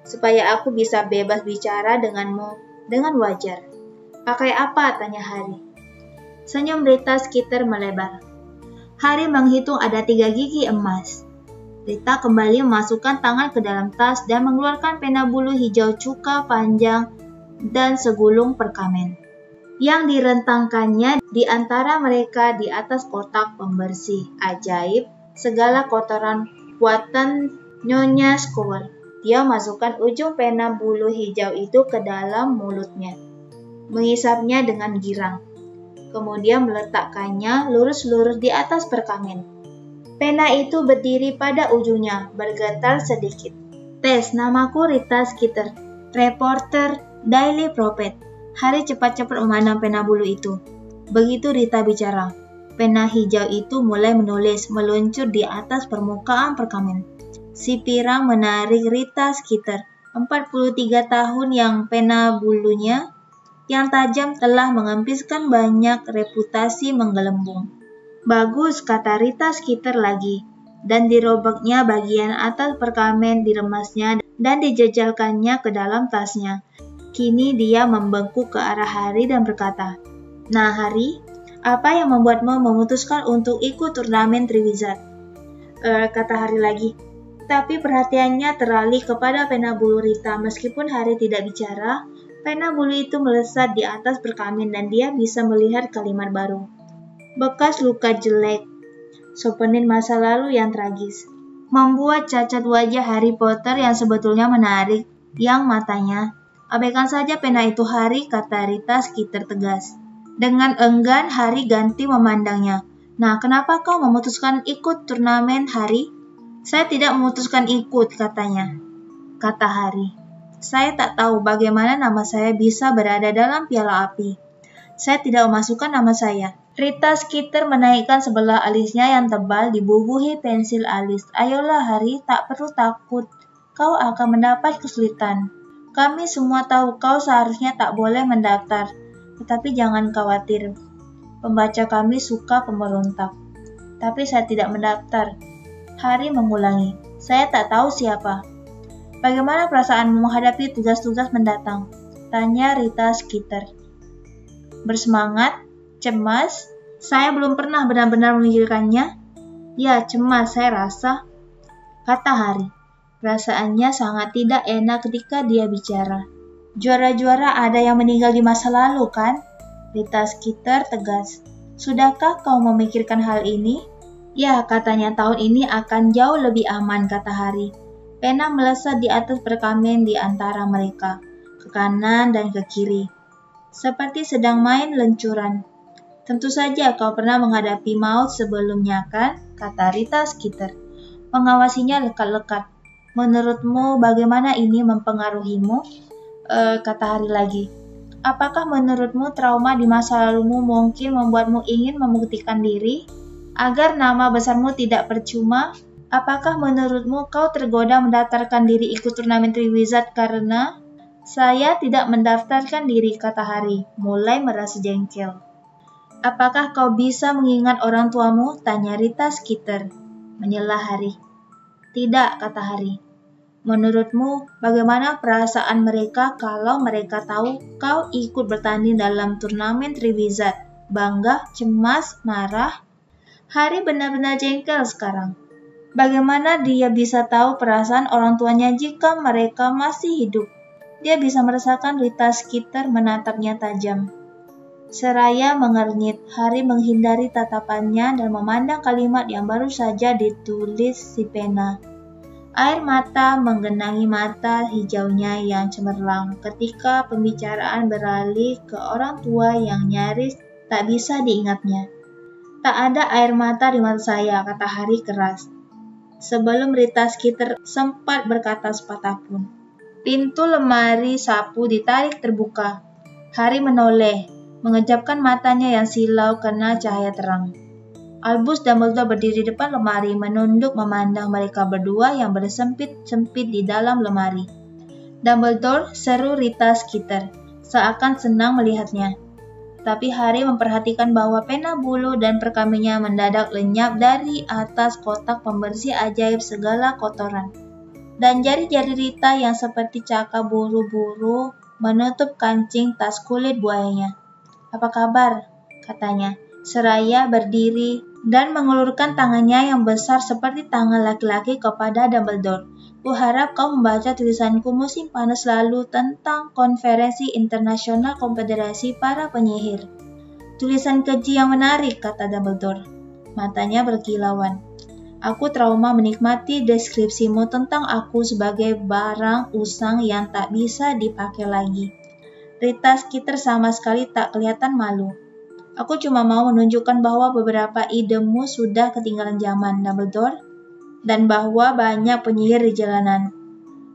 supaya aku bisa bebas bicara denganmu dengan wajar. Pakai apa? Tanya Hari. Senyum Rita Skeeter melebar. Hari menghitung ada 3 gigi emas. Rita kembali memasukkan tangan ke dalam tas dan mengeluarkan pena bulu hijau cuka panjang dan segulung perkamen yang direntangkannya di antara mereka di atas kotak pembersih ajaib segala kotoran buatan Nyonya Scour. Dia masukkan ujung pena bulu hijau itu ke dalam mulutnya, mengisapnya dengan girang, kemudian meletakkannya lurus-lurus di atas perkamen. Pena itu berdiri pada ujungnya, bergetar sedikit. Tes, namaku Rita Skeeter, reporter Daily Prophet. Hari cepat-cepat memandang pena bulu itu. Begitu Rita bicara, pena hijau itu mulai menulis, meluncur di atas permukaan perkamen. Si pirang menarik Rita Skeeter, 43 tahun yang pena bulunya yang tajam telah mengempiskan banyak reputasi menggelembung. Bagus, kata Rita Skeeter lagi, dan dirobeknya bagian atas perkamen, diremasnya dan dijejalkannya ke dalam tasnya. Kini dia membengkuk ke arah Hari dan berkata, "Nah Hari, apa yang membuatmu memutuskan untuk ikut turnamen Triwizard?" Kata Hari lagi. Tapi perhatiannya teralih kepada pena bulu Rita. Meskipun Hari tidak bicara, pena bulu itu melesat di atas perkamen dan dia bisa melihat kalimat baru. Bekas luka jelek, souvenir masa lalu yang tragis, membuat cacat wajah Harry Potter yang sebetulnya menarik, yang matanya. Abaikan saja pena itu Hari, kata Rita Skeeter tegas. Dengan enggan Hari ganti memandangnya. Nah, kenapa kau memutuskan ikut turnamen Hari? Saya tidak memutuskan ikut, katanya. Kata Hari. Saya tak tahu bagaimana nama saya bisa berada dalam piala api. Saya tidak memasukkan nama saya. Rita Skeeter menaikkan sebelah alisnya yang tebal dibubuhi pensil alis. Ayolah Hari, tak perlu takut. Kau akan mendapat kesulitan. Kami semua tahu kau seharusnya tak boleh mendaftar. Tetapi jangan khawatir. Pembaca kami suka pemberontak. Tapi saya tidak mendaftar. Hari mengulangi. Saya tak tahu siapa. Bagaimana perasaanmu menghadapi tugas-tugas mendatang? Tanya Rita Skeeter. Bersemangat? Cemas? Saya belum pernah benar-benar memikirkannya. Ya, cemas saya rasa, kata Hari. Perasaannya sangat tidak enak ketika dia bicara. Juara-juara ada yang meninggal di masa lalu, kan? Rita Skeeter tegas. Sudahkah kau memikirkan hal ini? Ya, katanya tahun ini akan jauh lebih aman, kata Hari. Pena melesat di atas perkamen di antara mereka, ke kanan dan ke kiri, seperti sedang main lencuran. Tentu saja kau pernah menghadapi maut sebelumnya, kan? Kata Rita Skeeter, mengawasinya lekat-lekat. Menurutmu bagaimana ini mempengaruhimu? Kata Hari lagi. Apakah menurutmu trauma di masa lalumu mungkin membuatmu ingin membuktikan diri? Agar nama besarmu tidak percuma? Apakah menurutmu kau tergoda mendaftarkan diri ikut turnamen Triwizard karena... Saya tidak mendaftarkan diri, kata Hari, mulai merasa jengkel. Apakah kau bisa mengingat orang tuamu? Tanya Rita Skeeter, menyela Hari. Tidak, kata Hari. Menurutmu, bagaimana perasaan mereka kalau mereka tahu kau ikut bertanding dalam turnamen Triwizard? Bangga, cemas, marah? Hari benar-benar jengkel sekarang. Bagaimana dia bisa tahu perasaan orang tuanya jika mereka masih hidup? Dia bisa merasakan Rita Skeeter menatapnya tajam. Seraya mengernyit, Hari menghindari tatapannya dan memandang kalimat yang baru saja ditulis si pena. Air mata menggenangi mata hijaunya yang cemerlang ketika pembicaraan beralih ke orang tua yang nyaris tak bisa diingatnya. Tak ada air mata di mata saya, kata Hari keras. Sebelum Rita Skeeter sempat berkata sepatah pun. Pintu lemari sapu ditarik terbuka. Hari menoleh, mengejapkan matanya yang silau kena cahaya terang. Albus Dumbledore berdiri di depan lemari, menunduk memandang mereka berdua yang bersempit-sempit di dalam lemari. Dumbledore, seru Rita Skeeter, seakan senang melihatnya. Tapi Harry memperhatikan bahwa pena bulu dan perkamennya mendadak lenyap dari atas kotak pembersih ajaib segala kotoran. Dan jari-jari Rita yang seperti caka buru-buru menutup kancing tas kulit buayanya. "Apa kabar?" katanya, seraya berdiri dan mengulurkan tangannya yang besar seperti tangan laki-laki kepada Dumbledore. "Kuharap kau membaca tulisanku musim panas lalu tentang Konferensi Internasional Konfederasi Para Penyihir." "Tulisan keji yang menarik," kata Dumbledore. Matanya berkilauan. "Aku trauma menikmati deskripsimu tentang aku sebagai barang usang yang tak bisa dipakai lagi." Rita Skeeter sama sekali tak kelihatan malu. "Aku cuma mau menunjukkan bahwa beberapa idemu sudah ketinggalan zaman, Dumbledore, dan bahwa banyak penyihir di jalanan."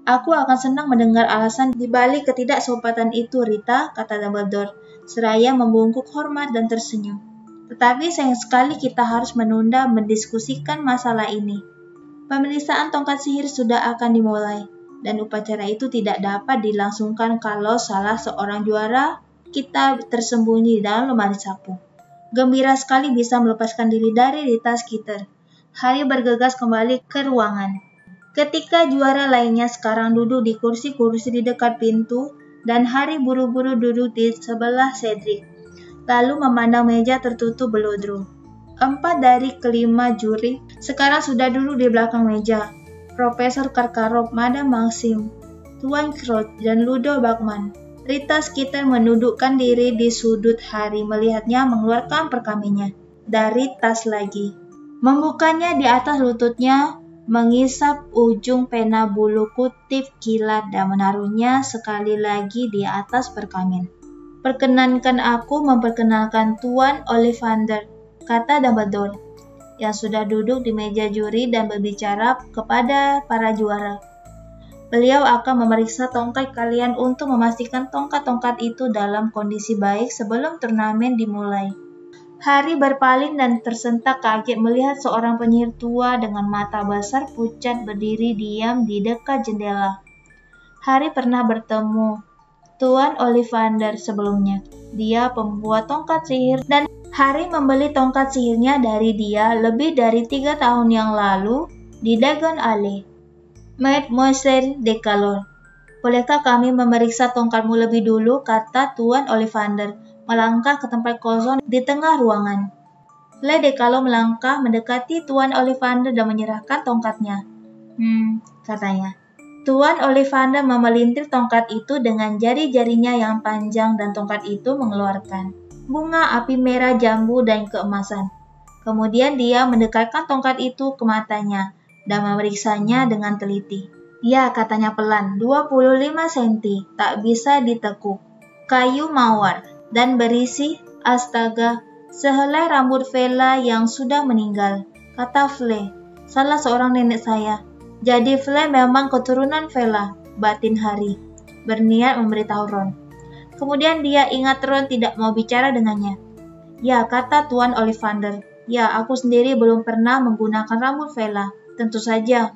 "Aku akan senang mendengar alasan di balik ketidaksopatan itu, Rita," kata Dumbledore, seraya membungkuk hormat dan tersenyum. "Tetapi sayang sekali kita harus menunda mendiskusikan masalah ini. Pemeriksaan tongkat sihir sudah akan dimulai, dan upacara itu tidak dapat dilangsungkan kalau salah seorang juara kita tersembunyi di dalam lemari sapu." Gembira sekali bisa melepaskan diri dari Rita Skeeter. Harry bergegas kembali ke ruangan. Ketika juara lainnya sekarang duduk di kursi-kursi di dekat pintu, dan Harry buru-buru duduk di sebelah Cedric, lalu memandang meja tertutup beludru. 4 dari kelima juri sekarang sudah duduk di belakang meja. Profesor Karkaroff, Madame Maxim, Tuan Crouch, dan Ludo Bagman. Rita Skeeter menundukkan diri di sudut. Harry melihatnya mengeluarkan perkamennya dari tas lagi, membukanya di atas lututnya, mengisap ujung pena bulu kutip kilat dan menaruhnya sekali lagi di atas perkamen. "Perkenankan aku memperkenalkan Tuan Ollivander," kata Dumbledore, yang sudah duduk di meja juri dan berbicara kepada para juara. "Beliau akan memeriksa tongkat kalian untuk memastikan tongkat-tongkat itu dalam kondisi baik sebelum turnamen dimulai." Harry berpaling dan tersentak kaget melihat seorang penyihir tua dengan mata besar pucat berdiri diam di dekat jendela. Harry pernah bertemu Tuan Ollivander sebelumnya. Dia pembuat tongkat sihir dan Harry membeli tongkat sihirnya dari dia lebih dari 3 tahun yang lalu di Diagon Alley. "Mademoiselle Decalor, bolehkah kami memeriksa tongkatmu lebih dulu?" kata Tuan Ollivander, melangkah ke tempat kosong di tengah ruangan. Le Decalor melangkah mendekati Tuan Ollivander dan menyerahkan tongkatnya. Katanya. Tuan Ollivander memelintir tongkat itu dengan jari-jarinya yang panjang dan tongkat itu mengeluarkan bunga api merah jambu dan keemasan. Kemudian dia mendekatkan tongkat itu ke matanya dan memeriksanya dengan teliti. "Ya," katanya pelan, 25 senti, tak bisa ditekuk. Kayu mawar dan berisi, astaga, sehelai rambut Vela yang sudah meninggal, kata Fleur, salah seorang nenek saya. "Jadi Fleur memang keturunan Vela," batin Harry, berniat memberitahu Ron. Kemudian dia ingat Ron tidak mau bicara dengannya. "Ya," kata Tuan Ollivander. "Ya, aku sendiri belum pernah menggunakan rambut Vela. Tentu saja.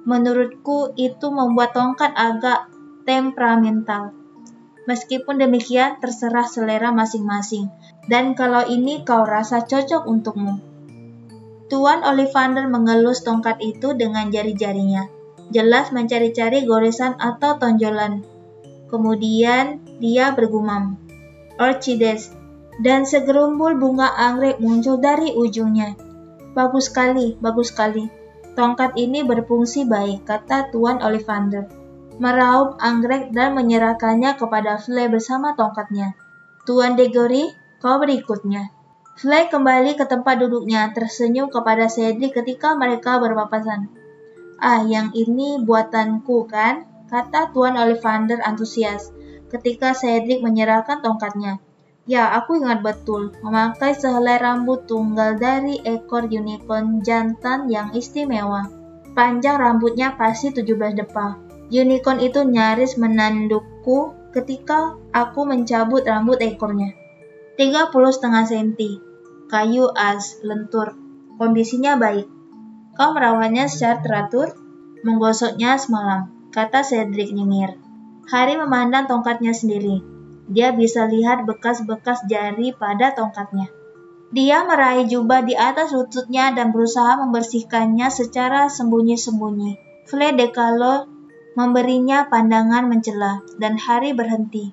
Menurutku itu membuat tongkat agak temperamental. Meskipun demikian, terserah selera masing-masing. Dan kalau ini kau rasa cocok untukmu." Tuan Ollivander mengelus tongkat itu dengan jari-jarinya, jelas mencari-cari goresan atau tonjolan. Kemudian dia bergumam, "Orchides," dan segerumbul bunga anggrek muncul dari ujungnya. Bagus sekali. Tongkat ini berfungsi baik," kata Tuan Ollivander, meraup anggrek dan menyerahkannya kepada Fleur bersama tongkatnya. "Tuan Diggory, kau berikutnya." Fleur kembali ke tempat duduknya, tersenyum kepada Cedric ketika mereka berpapasan. "Ah, yang ini buatanku kan?" kata Tuan Ollivander antusias ketika Cedric menyerahkan tongkatnya. "Ya, aku ingat betul, memakai sehelai rambut tunggal dari ekor unicorn jantan yang istimewa. Panjang rambutnya pasti 17 depa. Unicorn itu nyaris menandukku ketika aku mencabut rambut ekornya. 30,5 senti. Kayu as, lentur. Kondisinya baik. Kau merawatnya secara teratur?" "Menggosoknya semalam," kata Cedric nyengir. Harry memandang tongkatnya sendiri. Dia bisa lihat bekas-bekas jari pada tongkatnya. Dia meraih jubah di atas lututnya dan berusaha membersihkannya secara sembunyi-sembunyi. Fle de Calo memberinya pandangan mencela, dan Harry berhenti.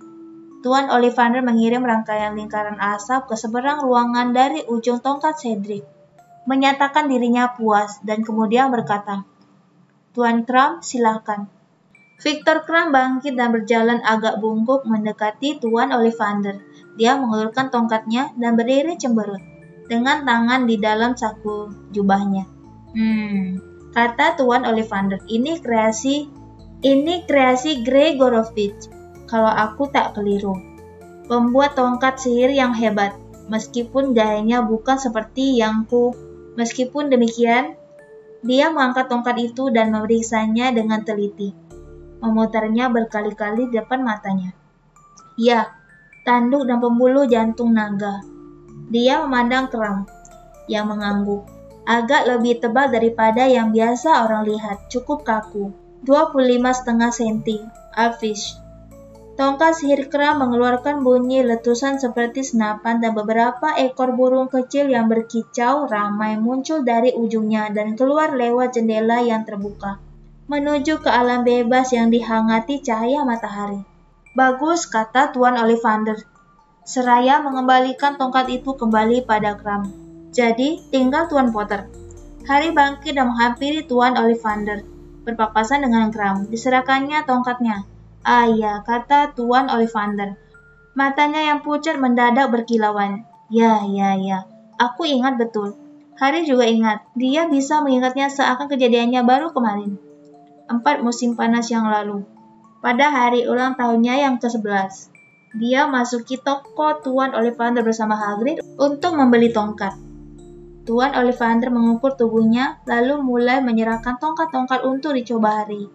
Tuan Ollivander mengirim rangkaian lingkaran asap ke seberang ruangan dari ujung tongkat Cedric, menyatakan dirinya puas, dan kemudian berkata, "Tuan Crumb, silakan." Victor Crumb bangkit dan berjalan agak bungkuk mendekati Tuan Ollivander. Dia mengulurkan tongkatnya dan berdiri cemberut, dengan tangan di dalam saku jubahnya. Kata Tuan Ollivander, ini kreasi Gregorovitch, kalau aku tak keliru. Pembuat tongkat sihir yang hebat, meskipun gayanya bukan seperti yangku. Meskipun demikian, dia mengangkat tongkat itu dan memeriksanya dengan teliti, memutarnya berkali-kali di depan matanya. Ya, tanduk dan pembuluh jantung naga. Dia memandang Crumb yang mengangguk. Agak lebih tebal daripada yang biasa orang lihat, cukup kaku. 25,5 senti. Afish. Tongkat sihir Crumb mengeluarkan bunyi letusan seperti senapan dan beberapa ekor burung kecil yang berkicau ramai muncul dari ujungnya dan keluar lewat jendela yang terbuka, menuju ke alam bebas yang dihangati cahaya matahari. "Bagus," kata Tuan Ollivander, seraya mengembalikan tongkat itu kembali pada Crumb. "Jadi, tinggal Tuan Potter." Harry bangkit dan menghampiri Tuan Ollivander, berpapasan dengan Crumb. Diserahkannya tongkatnya. "Ah ya," kata Tuan Ollivander. Matanya yang pucat mendadak berkilauan. Ya, aku ingat betul." Harry juga ingat. Dia bisa mengingatnya seakan kejadiannya baru kemarin. 4 musim panas yang lalu. Pada hari ulang tahunnya yang ke-11. Dia masuki toko Tuan Ollivander bersama Hagrid untuk membeli tongkat. Tuan Ollivander mengukur tubuhnya, lalu mulai menyerahkan tongkat-tongkat untuk dicoba Harry.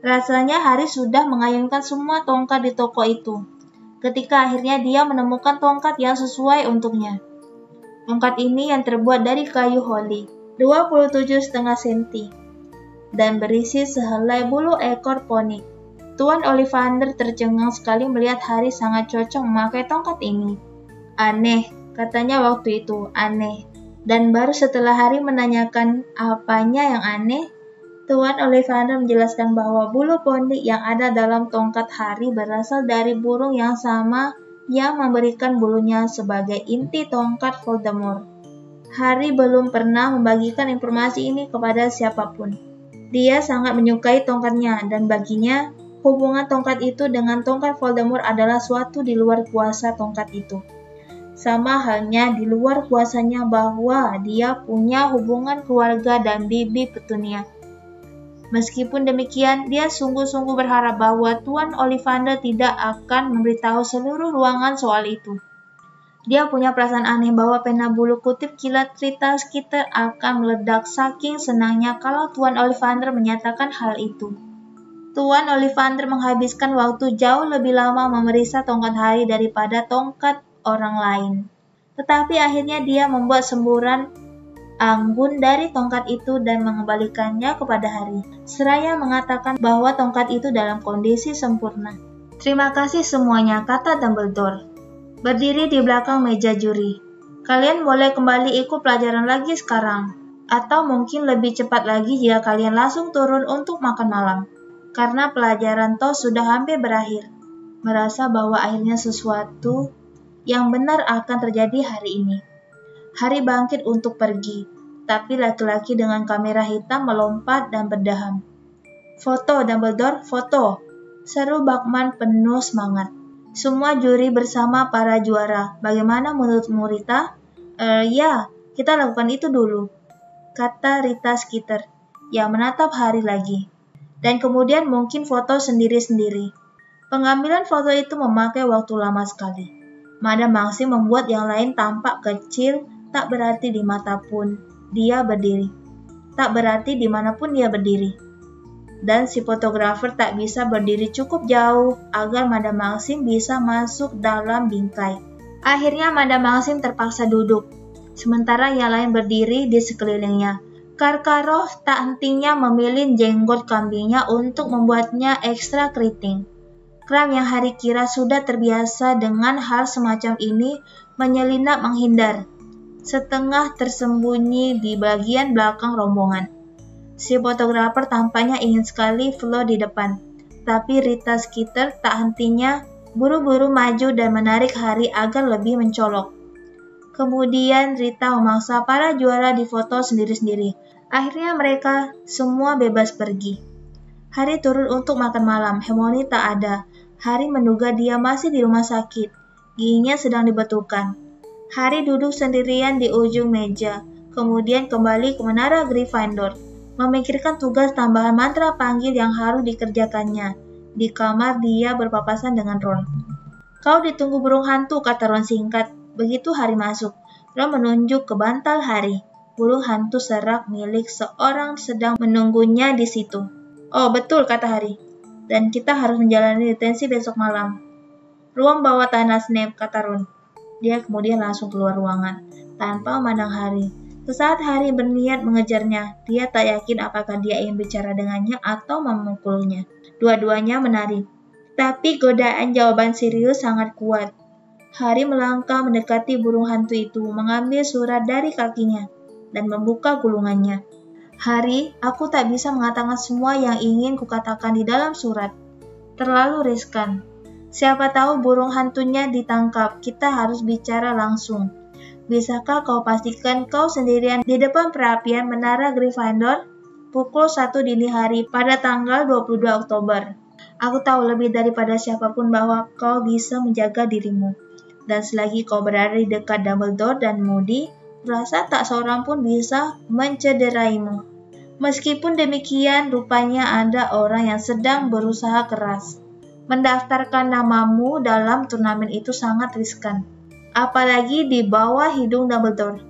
Rasanya Harry sudah mengayunkan semua tongkat di toko itu, ketika akhirnya dia menemukan tongkat yang sesuai untuknya. Tongkat ini yang terbuat dari kayu holly, 27,5 senti, dan berisi sehelai bulu ekor poni. Tuan Ollivander tercengang sekali melihat Harry sangat cocok memakai tongkat ini. "Aneh," katanya waktu itu, "aneh." Dan baru setelah Harry menanyakan apanya yang aneh, Tuan Ollivander menjelaskan bahwa bulu poni yang ada dalam tongkat Harry berasal dari burung yang sama yang memberikan bulunya sebagai inti tongkat Voldemort. Harry belum pernah membagikan informasi ini kepada siapapun. Dia sangat menyukai tongkatnya, dan baginya, hubungan tongkat itu dengan tongkat Voldemort adalah suatu di luar kuasa tongkat itu. Sama halnya di luar kuasanya bahwa dia punya hubungan keluarga dan Bibi Petunia. Meskipun demikian, dia sungguh-sungguh berharap bahwa Tuan Ollivander tidak akan memberitahu seluruh ruangan soal itu. Dia punya perasaan aneh bahwa pena bulu kutip kilat Rita Skeeter akan meledak saking senangnya kalau Tuan Ollivander menyatakan hal itu. Tuan Ollivander menghabiskan waktu jauh lebih lama memeriksa tongkat Harry daripada tongkat orang lain. Tetapi akhirnya dia membuat semburan anggun dari tongkat itu dan mengembalikannya kepada Harry, seraya mengatakan bahwa tongkat itu dalam kondisi sempurna. "Terima kasih semuanya," kata Dumbledore, berdiri di belakang meja juri. "Kalian boleh kembali ikut pelajaran lagi sekarang, atau mungkin lebih cepat lagi jika kalian langsung turun untuk makan malam, karena pelajaran TOS sudah hampir berakhir." Merasa bahwa akhirnya sesuatu yang benar akan terjadi hari ini, Harry bangkit untuk pergi, tapi laki-laki dengan kamera hitam melompat dan berdaham. "Foto, Dumbledore, foto!" seru Bagman penuh semangat. "Semua juri bersama para juara. Bagaimana menurutmu, Rita?" Ya, kita lakukan itu dulu," kata Rita Skeeter. yang menatap Harry lagi. Dan kemudian mungkin foto sendiri-sendiri. Pengambilan foto itu memakai waktu lama sekali. Madam Maxim membuat yang lain tampak kecil, tak berarti di mata pun dia berdiri. Tak berarti dimanapun dia berdiri. Dan si fotografer tak bisa berdiri cukup jauh agar Madam Maxim bisa masuk dalam bingkai. Akhirnya Madam Maxim terpaksa duduk, sementara yang lain berdiri di sekelilingnya. Karkaroff tak hentinya memilih jenggot kambingnya untuk membuatnya ekstra keriting. Kram yang Harry kira sudah terbiasa dengan hal semacam ini menyelinap menghindar, setengah tersembunyi di bagian belakang rombongan. Si fotografer tampaknya ingin sekali flow di depan, tapi Rita Skeeter tak hentinya buru-buru maju dan menarik Harry agar lebih mencolok. Kemudian Rita memaksa para juara difoto sendiri-sendiri. Akhirnya mereka semua bebas pergi. Harry turun untuk makan malam. Hermione tak ada. Harry menduga dia masih di rumah sakit. Giginya sedang dibetulkan. Harry duduk sendirian di ujung meja, kemudian kembali ke menara Gryffindor, memikirkan tugas tambahan mantra panggil yang harus dikerjakannya. Di kamar dia berpapasan dengan Ron. "Kau ditunggu burung hantu," kata Ron singkat. Begitu Harry masuk, Ron menunjuk ke bantal Harry. Burung hantu serak milik seorang sedang menunggunya di situ. "Oh, betul," kata Harry. "Dan kita harus menjalani detensi besok malam." "Ruang bawah tanah Snape," kata Ron. Dia kemudian langsung keluar ruangan, tanpa memandang Harry. Sesaat Harry berniat mengejarnya, dia tak yakin apakah dia ingin bicara dengannya atau memukulnya. Dua-duanya menari. Tapi godaan jawaban Sirius sangat kuat. Harry melangkah mendekati burung hantu itu, mengambil surat dari kakinya, dan membuka gulungannya. "Harry, aku tak bisa mengatakan semua yang ingin kukatakan di dalam surat. Terlalu riskan. Siapa tahu burung hantunya ditangkap, kita harus bicara langsung. Bisakah kau pastikan kau sendirian di depan perapian menara Gryffindor? Pukul 1 dini hari pada tanggal 22 Oktober. Aku tahu lebih daripada siapapun bahwa kau bisa menjaga dirimu. Dan selagi kau berada di dekat Dumbledore dan Moody, kurasa tak seorang pun bisa mencederaimu. Meskipun demikian, rupanya ada orang yang sedang berusaha keras. Mendaftarkan namamu dalam turnamen itu sangat riskan. Apalagi di bawah hidung Dumbledore.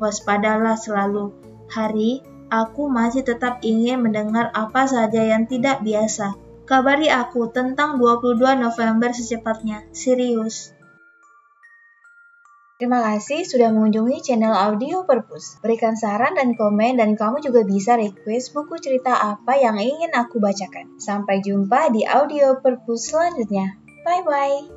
Waspadalah selalu. Harry, aku masih tetap ingin mendengar apa saja yang tidak biasa. Kabari aku tentang 22 November secepatnya. Sirius." Terima kasih sudah mengunjungi channel Audio Perpus. Berikan saran dan komen, dan kamu juga bisa request buku cerita apa yang ingin aku bacakan. Sampai jumpa di Audio Perpus selanjutnya. Bye-bye.